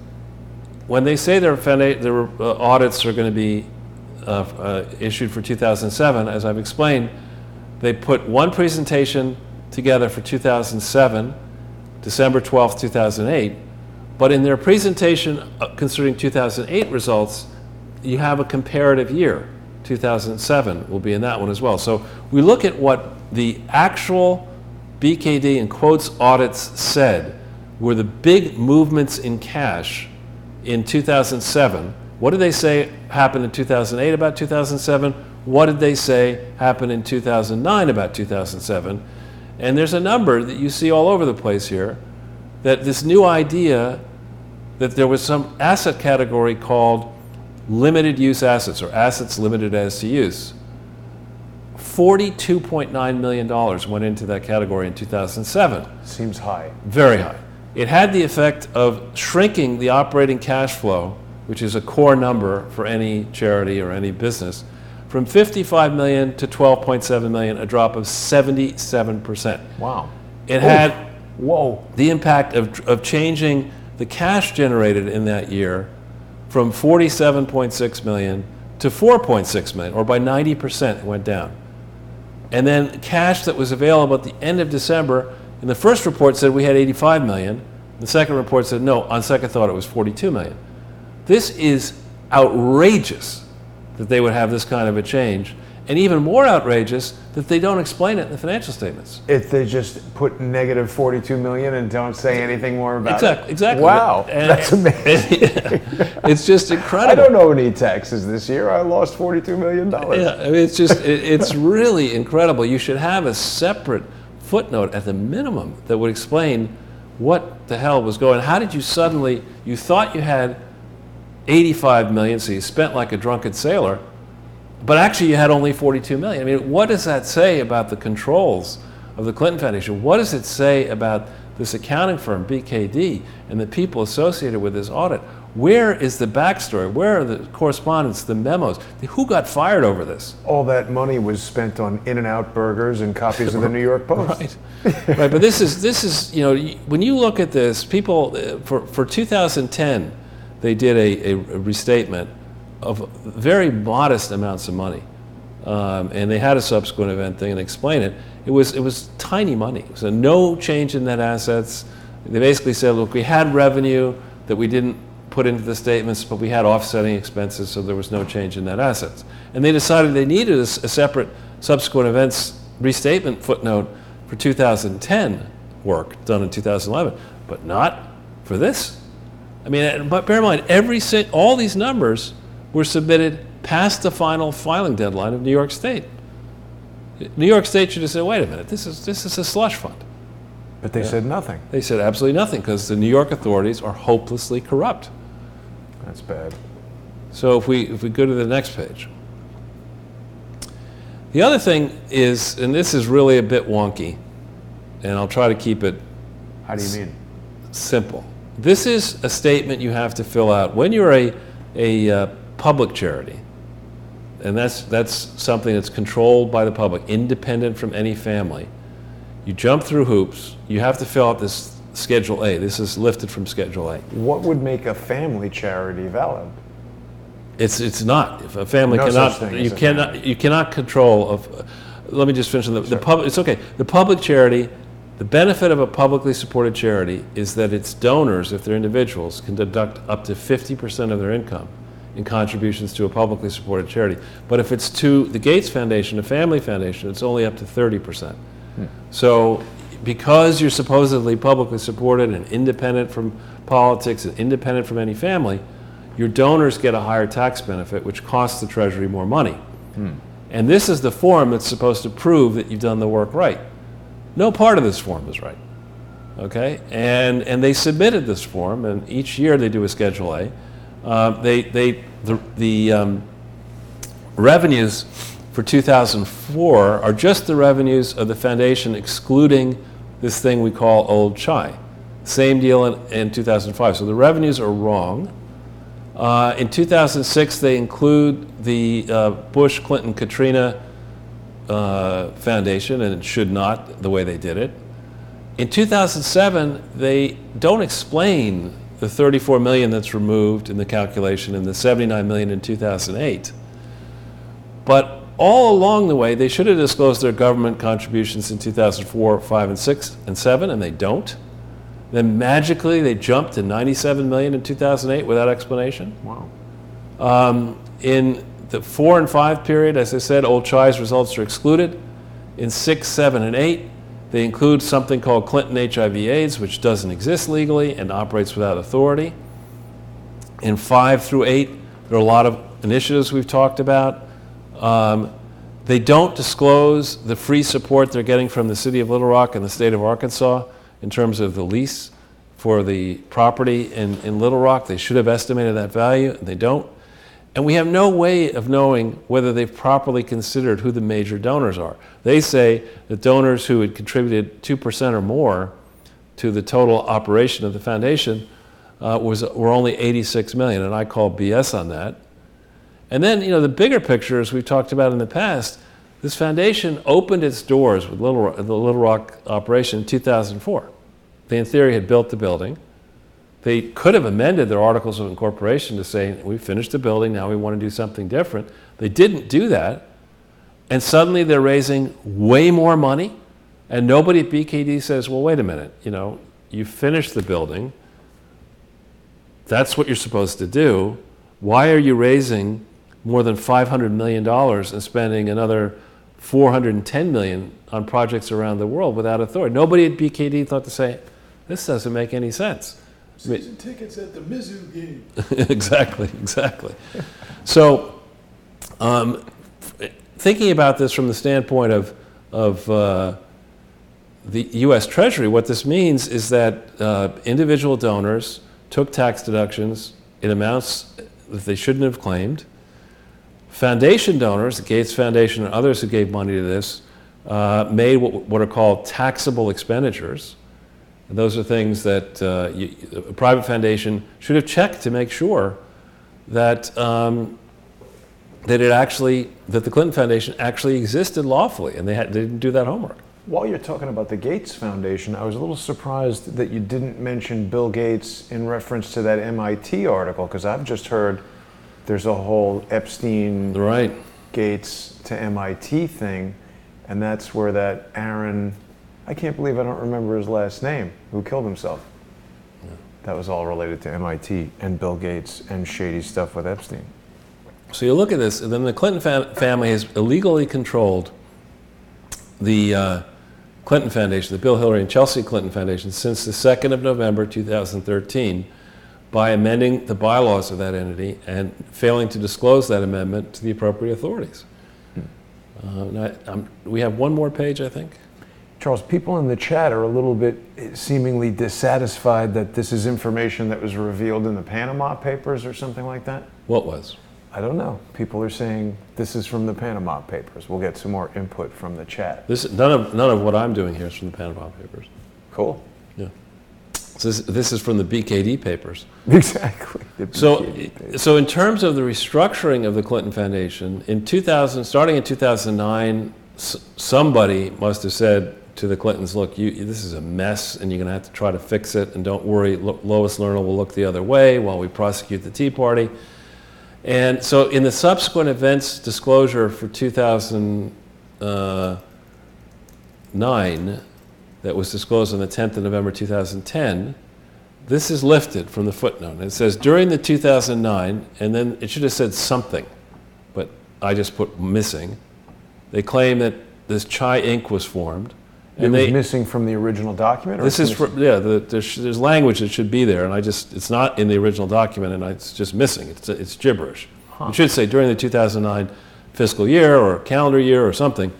when they say their audits are going to be issued for 2007, as I've explained, they put one presentation together for 2007, December 12th, 2008, but in their presentation concerning 2008 results, you have a comparative year. 2007 will be in that one as well. So we look at what the actual BKD in quotes audits said were the big movements in cash in 2007. What did they say happened in 2008 about 2007? What did they say happened in 2009 about 2007? And there's a number that you see all over the place here, that this new idea that there was some asset category called limited use assets, or assets limited as to use. $42.9 million went into that category in 2007. Seems high. Very high. It had the effect of shrinking the operating cash flow, which is a core number for any charity or any business, from 55 million to 12.7 million, a drop of 77%. Wow. It had the impact of changing the cash generated in that year from 47.6 million to 4.6 million, or by 90% it went down. And then cash that was available at the end of December, in the first report said we had 85 million. The second report said no, on second thought it was 42 million. This is outrageous that they would have this kind of a change, and even more outrageous that they don't explain it in the financial statements. If they just put negative 42 million and don't say anything more about it. Exactly. Wow, that's amazing. It's just incredible. I don't owe any taxes this year. I lost $42 million. Yeah, I mean, it's just, it's really incredible. You should have a separate footnote at the minimum that would explain what the hell was going on. How did you suddenly, you thought you had 85 million, so you spent like a drunken sailor, but actually you had only 42 million. I mean, what does that say about the controls of the Clinton Foundation? What does it say about this accounting firm, BKD, and the people associated with this audit? Where is the backstory? Where are the correspondence, the memos? Who got fired over this? All that money was spent on In-N-Out burgers and copies of the New York Post. Right, right. But this is, you know, when you look at this, people, for 2010, they did a restatement of very modest amounts of money, and they had a subsequent event thing and explain it. It was tiny money. So no change in net assets. They basically said, look, we had revenue that we didn't put into the statements, but we had offsetting expenses, so there was no change in net assets. And they decided they needed a separate subsequent events restatement footnote for 2010 work done in 2011, but not for this. I mean, but bear in mind, all these numbers were submitted past the final filing deadline of New York State. New York State should have said, wait a minute, this is a slush fund. But they said nothing. They said absolutely nothing, because the New York authorities are hopelessly corrupt. That's bad. So if we go to the next page. The other thing is, and this is really a bit wonky, and I'll try to keep it How do you mean? simple. This is a statement you have to fill out when you're a public charity, and that's something that's controlled by the public, independent from any family. You jump through hoops. You have to fill out this Schedule A. This is lifted from Schedule A. What would make a family charity valid? It's not. If a family No cannot, such thing you as a cannot, you cannot control. Let me just finish on the public. It's okay. The public charity. The benefit of a publicly supported charity is that its donors, if they're individuals, can deduct up to 50% of their income in contributions to a publicly supported charity. But if it's to the Gates Foundation, a family foundation, it's only up to 30%. So because you're supposedly publicly supported and independent from politics and independent from any family, your donors get a higher tax benefit, which costs the Treasury more money. And this is the form that's supposed to prove that you've done the work right. No part of this form is right, okay? And they submitted this form, and each year they do a Schedule A. The revenues for 2004 are just the revenues of the foundation, excluding this thing we call Old Chai. Same deal in 2005. So the revenues are wrong. In 2006, they include the Bush, Clinton, Katrina Foundation, and it should not, the way they did it. In 2007, they don't explain the $34 million that's removed in the calculation and the $79 million in 2008. But all along the way, they should have disclosed their government contributions in 2004, 5, and 6, and 7, and they don't. Then magically, they jumped to $97 million in 2008 without explanation. Wow. In the 4 and 5 period, as I said, Old Chai's results are excluded. In 6, 7, and 8, they include something called Clinton HIV/AIDS, which doesn't exist legally and operates without authority. In 5 through 8, there are a lot of initiatives we've talked about. They don't disclose the free support they're getting from the city of Little Rock and the state of Arkansas in terms of the lease for the property in Little Rock. They should have estimated that value, and they don't. And we have no way of knowing whether they've properly considered who the major donors are. They say that donors who had contributed 2% or more to the total operation of the foundation were only 86 million, and I call BS on that. And then, the bigger picture, as we've talked about in the past, this foundation opened its doors with the Little Rock operation in 2004. They, in theory, had built the building. They could have amended their articles of incorporation to say, we finished the building, now we want to do something different. They didn't do that. And suddenly they're raising way more money. And nobody at BKD says, well, wait a minute, you finished the building. That's what you're supposed to do. Why are you raising more than $500 million and spending another $410 million on projects around the world without authority? Nobody at BKD thought to say, this doesn't make any sense. Season tickets at the Mizzou game. Exactly. So, thinking about this from the standpoint of the U.S. Treasury, what this means is that individual donors took tax deductions in amounts that they shouldn't have claimed. Foundation donors, the Gates Foundation and others who gave money to this, made what are called taxable expenditures. And those are things that a private foundation should have checked to make sure that that the Clinton Foundation actually existed lawfully, and they didn't do that homework. While you're talking about the Gates Foundation, I was a little surprised that you didn't mention Bill Gates in reference to that MIT article, because I've just heard there's a whole Epstein, right, Gates to MIT thing, and that's where that Aaron, I can't believe I don't remember his last name, who killed himself. Yeah. That was all related to MIT and Bill Gates and shady stuff with Epstein. So you look at this, and then the Clinton family has illegally controlled the Clinton Foundation, the Bill, Hillary, and Chelsea Clinton Foundation, since the 2nd of November 2013 by amending the bylaws of that entity and failing to disclose that amendment to the appropriate authorities. We have one more page, I think. Charles, people in the chat are a little bit seemingly dissatisfied that this is information that was revealed in the Panama Papers or something like that. What was? I don't know. People are saying this is from the Panama Papers. We'll get some more input from the chat. None of what I'm doing here is from the Panama Papers. Cool. Yeah. So this is from the BKD papers. Exactly. So in terms of the restructuring of the Clinton Foundation, starting in 2009, somebody must have said to the Clintons, look, this is a mess and you're going to have to try to fix it, and don't worry, Lois Lerner will look the other way while we prosecute the Tea Party. And so in the subsequent events disclosure for 2009, that was disclosed on the 10th of November 2010, this is lifted from the footnote. And it says, during the 2009, and then it should have said something, but I just put missing. They claim that this Chai Inc. was formed. And it was missing from the original document? Or this is, there's language that should be there, and it's not in the original document, and it's just missing. It's gibberish. Huh. It should say during the 2009 fiscal year or calendar year or something,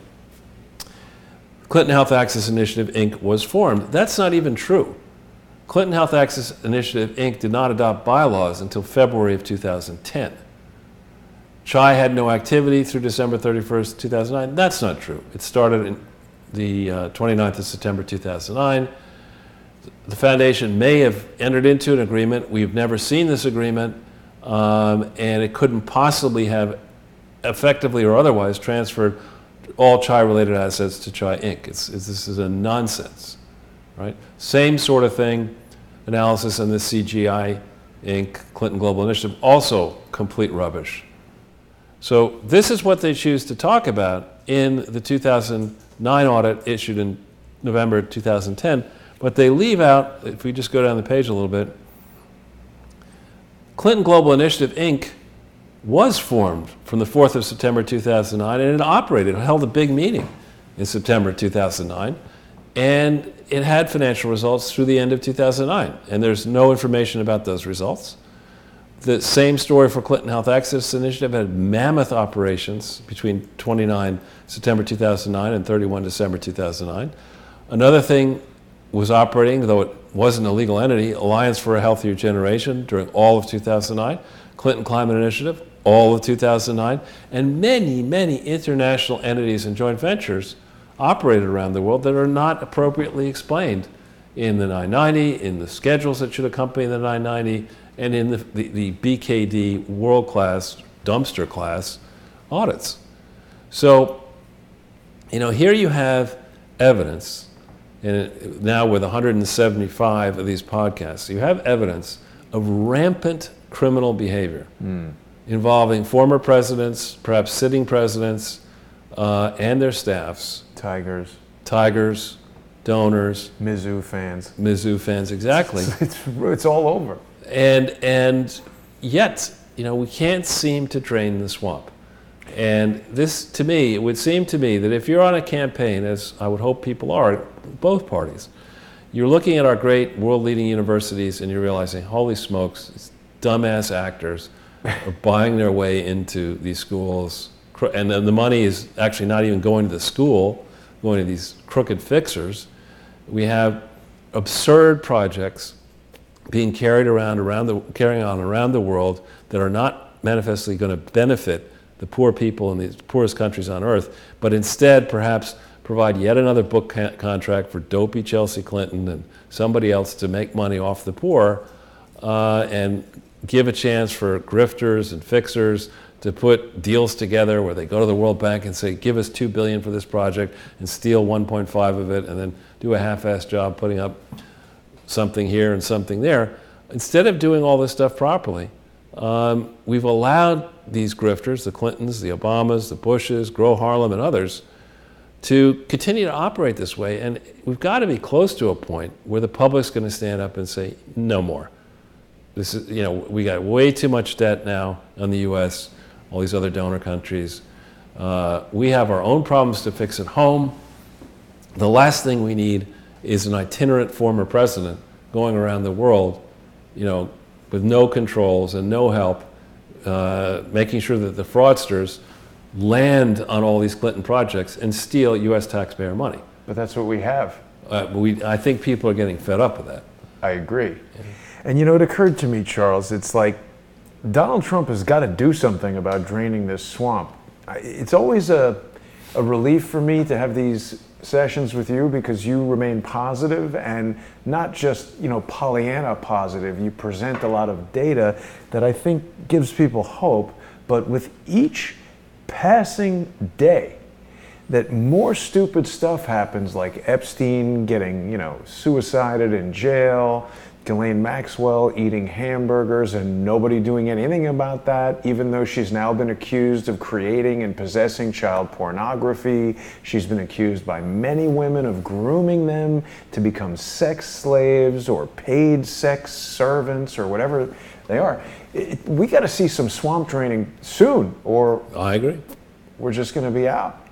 Clinton Health Access Initiative, Inc. was formed. That's not even true. Clinton Health Access Initiative, Inc. did not adopt bylaws until February of 2010. Chai had no activity through December 31st, 2009. That's not true. It started in the 29th of September 2009. The foundation may have entered into an agreement. We've never seen this agreement, and it couldn't possibly have effectively or otherwise transferred all Chai-related assets to Chai Inc. This is a nonsense, right? Same sort of thing, analysis on the CGI Inc., Clinton Global Initiative, also complete rubbish. So this is what they choose to talk about in the 2009 audit issued in November 2010, but they leave out, if we just go down the page a little bit, Clinton Global Initiative Inc. was formed from the 4th of September 2009, and it operated, it held a big meeting in September 2009, and it had financial results through the end of 2009, and there's no information about those results. The same story for Clinton Health Access Initiative, had mammoth operations between 29 September 2009 and 31 December 2009. Another thing was operating, though it wasn't a legal entity, Alliance for a Healthier Generation during all of 2009, Clinton Climate Initiative, all of 2009, and many, many international entities and joint ventures operated around the world that are not appropriately explained in the 990, in the schedules that should accompany the 990, and in the BKD world-class, dumpster class audits. So, here you have evidence, and now with 175 of these podcasts, you have evidence of rampant criminal behavior involving former presidents, perhaps sitting presidents, and their staffs. Tigers, donors. Mizzou fans, exactly. It's all over. And yet, we can't seem to drain the swamp. And this, to me, it would seem to me that if you're on a campaign, as I would hope people are, both parties, you're looking at our great world-leading universities and you're realizing, holy smokes, these dumbass actors are buying their way into these schools. And then the money is actually not even going to the school, going to these crooked fixers. We have absurd projects being carried on around the world that are not manifestly going to benefit the poor people in the poorest countries on earth, but instead perhaps provide yet another book contract for dopey Chelsea Clinton and somebody else to make money off the poor, and give a chance for grifters and fixers to put deals together where they go to the World Bank and say, give us $2 billion for this project, and steal 1.5 of it, and then do a half-assed job putting up something here and something there. Instead of doing all this stuff properly, we've allowed these grifters, the Clintons, the Obamas, the Bushes, Grow Harlem, and others, to continue to operate this way. And we've got to be close to a point where the public's going to stand up and say, no more. This is, we got way too much debt now on the U.S., all these other donor countries. We have our own problems to fix at home. The last thing we need is an itinerant former president going around the world, with no controls and no help, making sure that the fraudsters land on all these Clinton projects and steal U.S. taxpayer money. But that's what we have. I think people are getting fed up with that. I agree. And it occurred to me, Charles, it's like Donald Trump has got to do something about draining this swamp. It's always a relief for me to have these sessions with you because you remain positive and not just, Pollyanna positive. You present a lot of data that I think gives people hope, but with each passing day that more stupid stuff happens, like Epstein getting, suicided in jail, Ghislaine Maxwell eating hamburgers and nobody doing anything about that, even though she's now been accused of creating and possessing child pornography. She's been accused by many women of grooming them to become sex slaves or paid sex servants or whatever they are. We got to see some swamp draining soon, or I agree. We're just going to be out.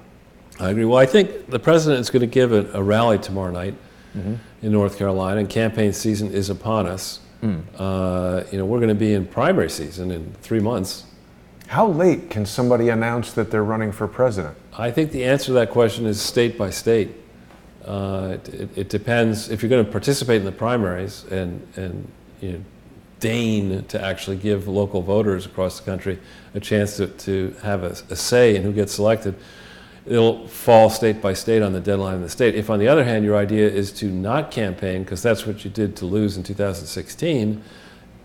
I agree. Well, I think the president is going to give a rally tomorrow night in North Carolina, and campaign season is upon us. We're going to be in primary season in 3 months. How late can somebody announce that they're running for president? I think the answer to that question is state by state. It depends if you're going to participate in the primaries and deign to actually give local voters across the country a chance to have a say in who gets selected. it'll fall state by state on the deadline of the state. If, on the other hand, your idea is to not campaign, because that's what you did to lose in 2016,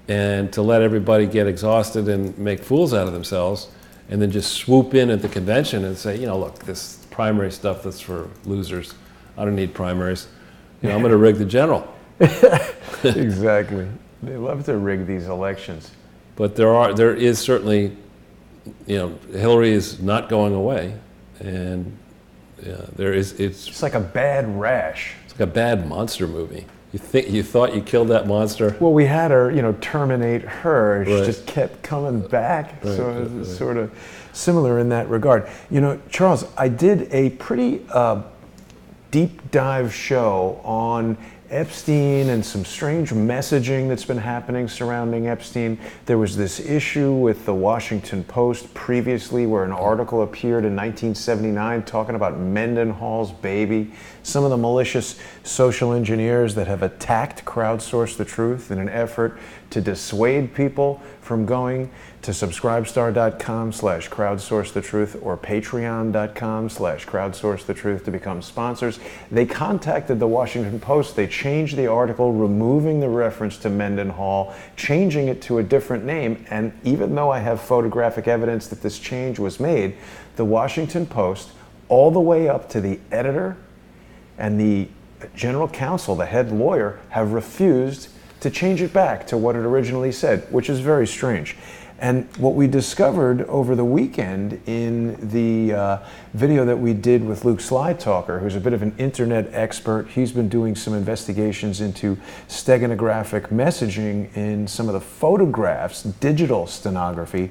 and to let everybody get exhausted and make fools out of themselves, and then just swoop in at the convention and say, look, this primary stuff that's for losers, I don't need primaries. I'm going to rig the general. Exactly. They love to rig these elections. But there is certainly, Hillary is not going away, and it's like a bad rash. It's like a bad monster movie. You thought you killed that monster? Well, we had her, terminate her. She Right. just kept coming back. Right, So it's right. sort of similar in that regard. Charles, I did a pretty deep dive show on Epstein and some strange messaging that's been happening surrounding Epstein. There was this issue with the Washington Post previously where an article appeared in 1979 talking about Mendenhall's baby. Some of the malicious social engineers that have attacked Crowdsource the Truth in an effort to dissuade people from going to subscribestar.com/crowdsourcethetruth or patreon.com/crowdsourcethetruth to become sponsors. They contacted the Washington Post. They changed the article, removing the reference to Mendenhall, changing it to a different name. And even though I have photographic evidence that this change was made, the Washington Post, all the way up to the editor and the general counsel, the head lawyer, have refused to change it back to what it originally said, which is very strange. And what we discovered over the weekend in the video that we did with Luke Slytalker, who's a bit of an internet expert, he's been doing some investigations into steganographic messaging in some of the photographs, digital steganography.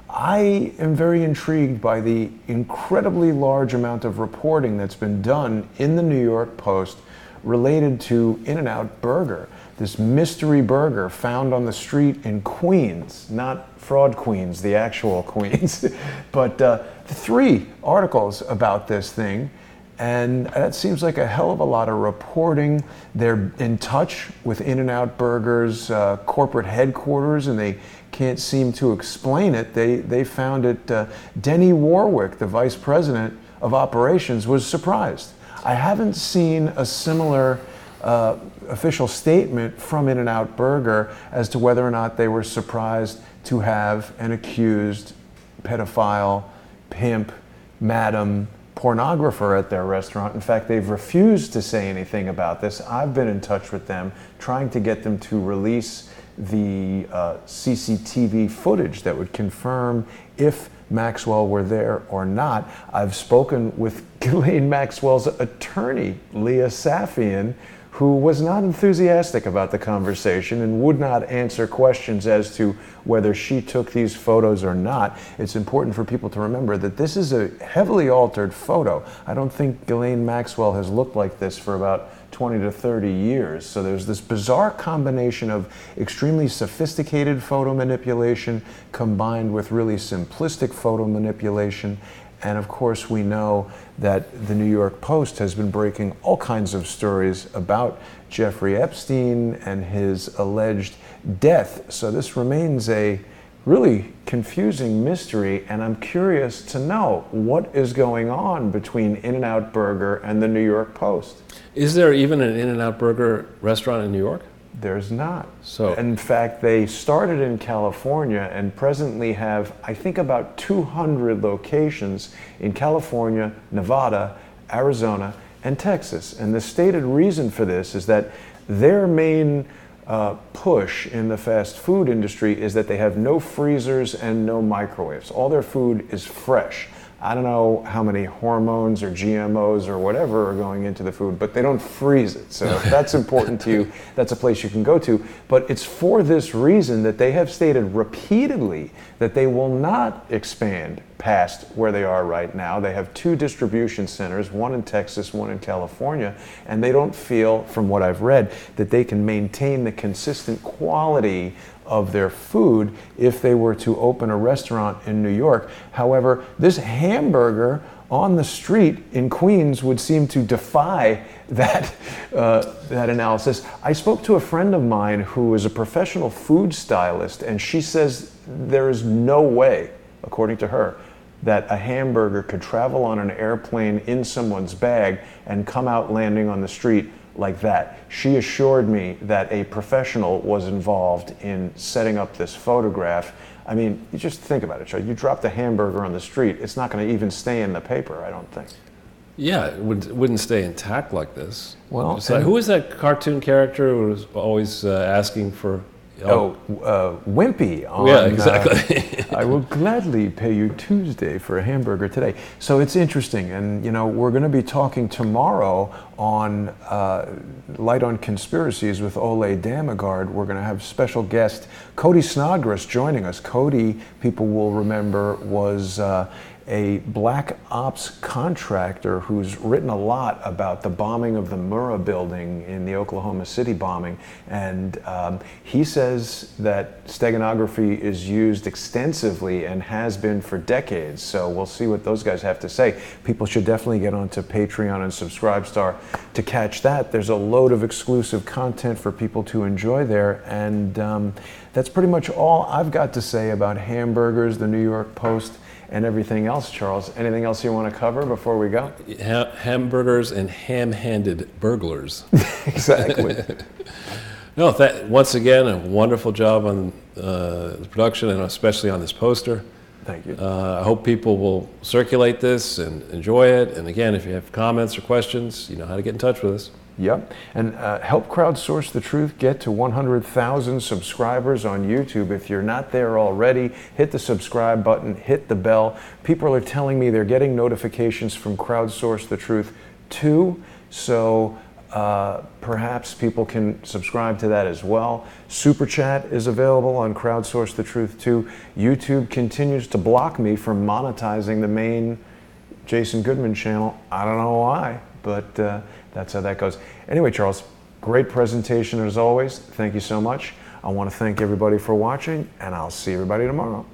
I am very intrigued by the incredibly large amount of reporting that's been done in the New York Post related to In-N-Out Burger, this mystery burger found on the street in Queens, not Fraud Queens, the actual Queens, but 3 articles about this thing, and that seems like a hell of a lot of reporting. They're in touch with In-N-Out Burger's corporate headquarters, and they can't seem to explain it. They found it. Denny Warwick, the vice president of operations, was surprised. I haven't seen a similar official statement from In-N-Out Burger as to whether or not they were surprised to have an accused pedophile, pimp, madam, pornographer at their restaurant. In fact, they've refused to say anything about this. I've been in touch with them, trying to get them to release the CCTV footage that would confirm if Maxwell were there or not. I've spoken with Ghislaine Maxwell's attorney, Leah Safian, who was not enthusiastic about the conversation and would not answer questions as to whether she took these photos or not. It's important for people to remember that this is a heavily altered photo. I don't think Ghislaine Maxwell has looked like this for about 20 to 30 years. So there's this bizarre combination of extremely sophisticated photo manipulation combined with really simplistic photo manipulation. And of course, we know that the New York Post has been breaking all kinds of stories about Jeffrey Epstein and his alleged death. So this remains a really confusing mystery, and I'm curious to know what is going on between In-N-Out Burger and the New York Post. Is there even an In-N-Out Burger restaurant in New York? There's not. So, in fact, they started in California and presently have, I think, about 200 locations in California, Nevada, Arizona, and Texas. And the stated reason for this is that their main push in the fast food industry is that they have no freezers and no microwaves. All their food is fresh. I don't know how many hormones or GMOs or whatever are going into the food, but they don't freeze it. So if that's important to you, that's a place you can go to. But it's for this reason that they have stated repeatedly that they will not expand past where they are right now. They have 2 distribution centers, one in Texas, one in California, and they don't feel, from what I've read, that they can maintain the consistent quality of their food if they were to open a restaurant in New York. However, this hamburger on the street in Queens would seem to defy that analysis. I spoke to a friend of mine who is a professional food stylist, and she says there is no way, according to her, that a hamburger could travel on an airplane in someone's bag and come out landing on the street like that. She assured me that a professional was involved in setting up this photograph. I mean, you just think about it, Joe. You drop the hamburger on the street, it's not going to even stay in the paper, I don't think. Yeah, it wouldn't stay intact like this. Well, who was that cartoon character who was always asking for? Wimpy. Yeah, exactly. I will gladly pay you Tuesday for a hamburger today. So it's interesting, and you know, we're going to be talking tomorrow on Light on Conspiracies with Ole Damagard. We're going to have special guest Cody Snodgrass joining us. Cody, people will remember, was a black ops contractor who's written a lot about the bombing of the Murrah building in the Oklahoma City bombing, and he says that steganography is used extensively and has been for decades. So we'll see what those guys have to say. People should definitely get onto Patreon and Subscribestar to catch that. There's a load of exclusive content for people to enjoy there, and that's pretty much all I've got to say about hamburgers, the New York Post, and everything else. Charles, anything else you want to cover before we go? Hamburgers and ham-handed burglars. Exactly. No, once again, a wonderful job on the production and especially on this poster. Thank you. I hope people will circulate this and enjoy it. And again, if you have comments or questions, you know how to get in touch with us. Yep, and help Crowdsource the Truth get to 100,000 subscribers on YouTube. If you're not there already, hit the subscribe button, hit the bell. People are telling me they're getting notifications from Crowdsource the Truth too, so perhaps people can subscribe to that as well. Super Chat is available on Crowdsource the Truth too. YouTube continues to block me from monetizing the main Jason Goodman channel. I don't know why, but that's how that goes. Anyway, Charles, great presentation as always. Thank you so much. I want to thank everybody for watching, and I'll see everybody tomorrow.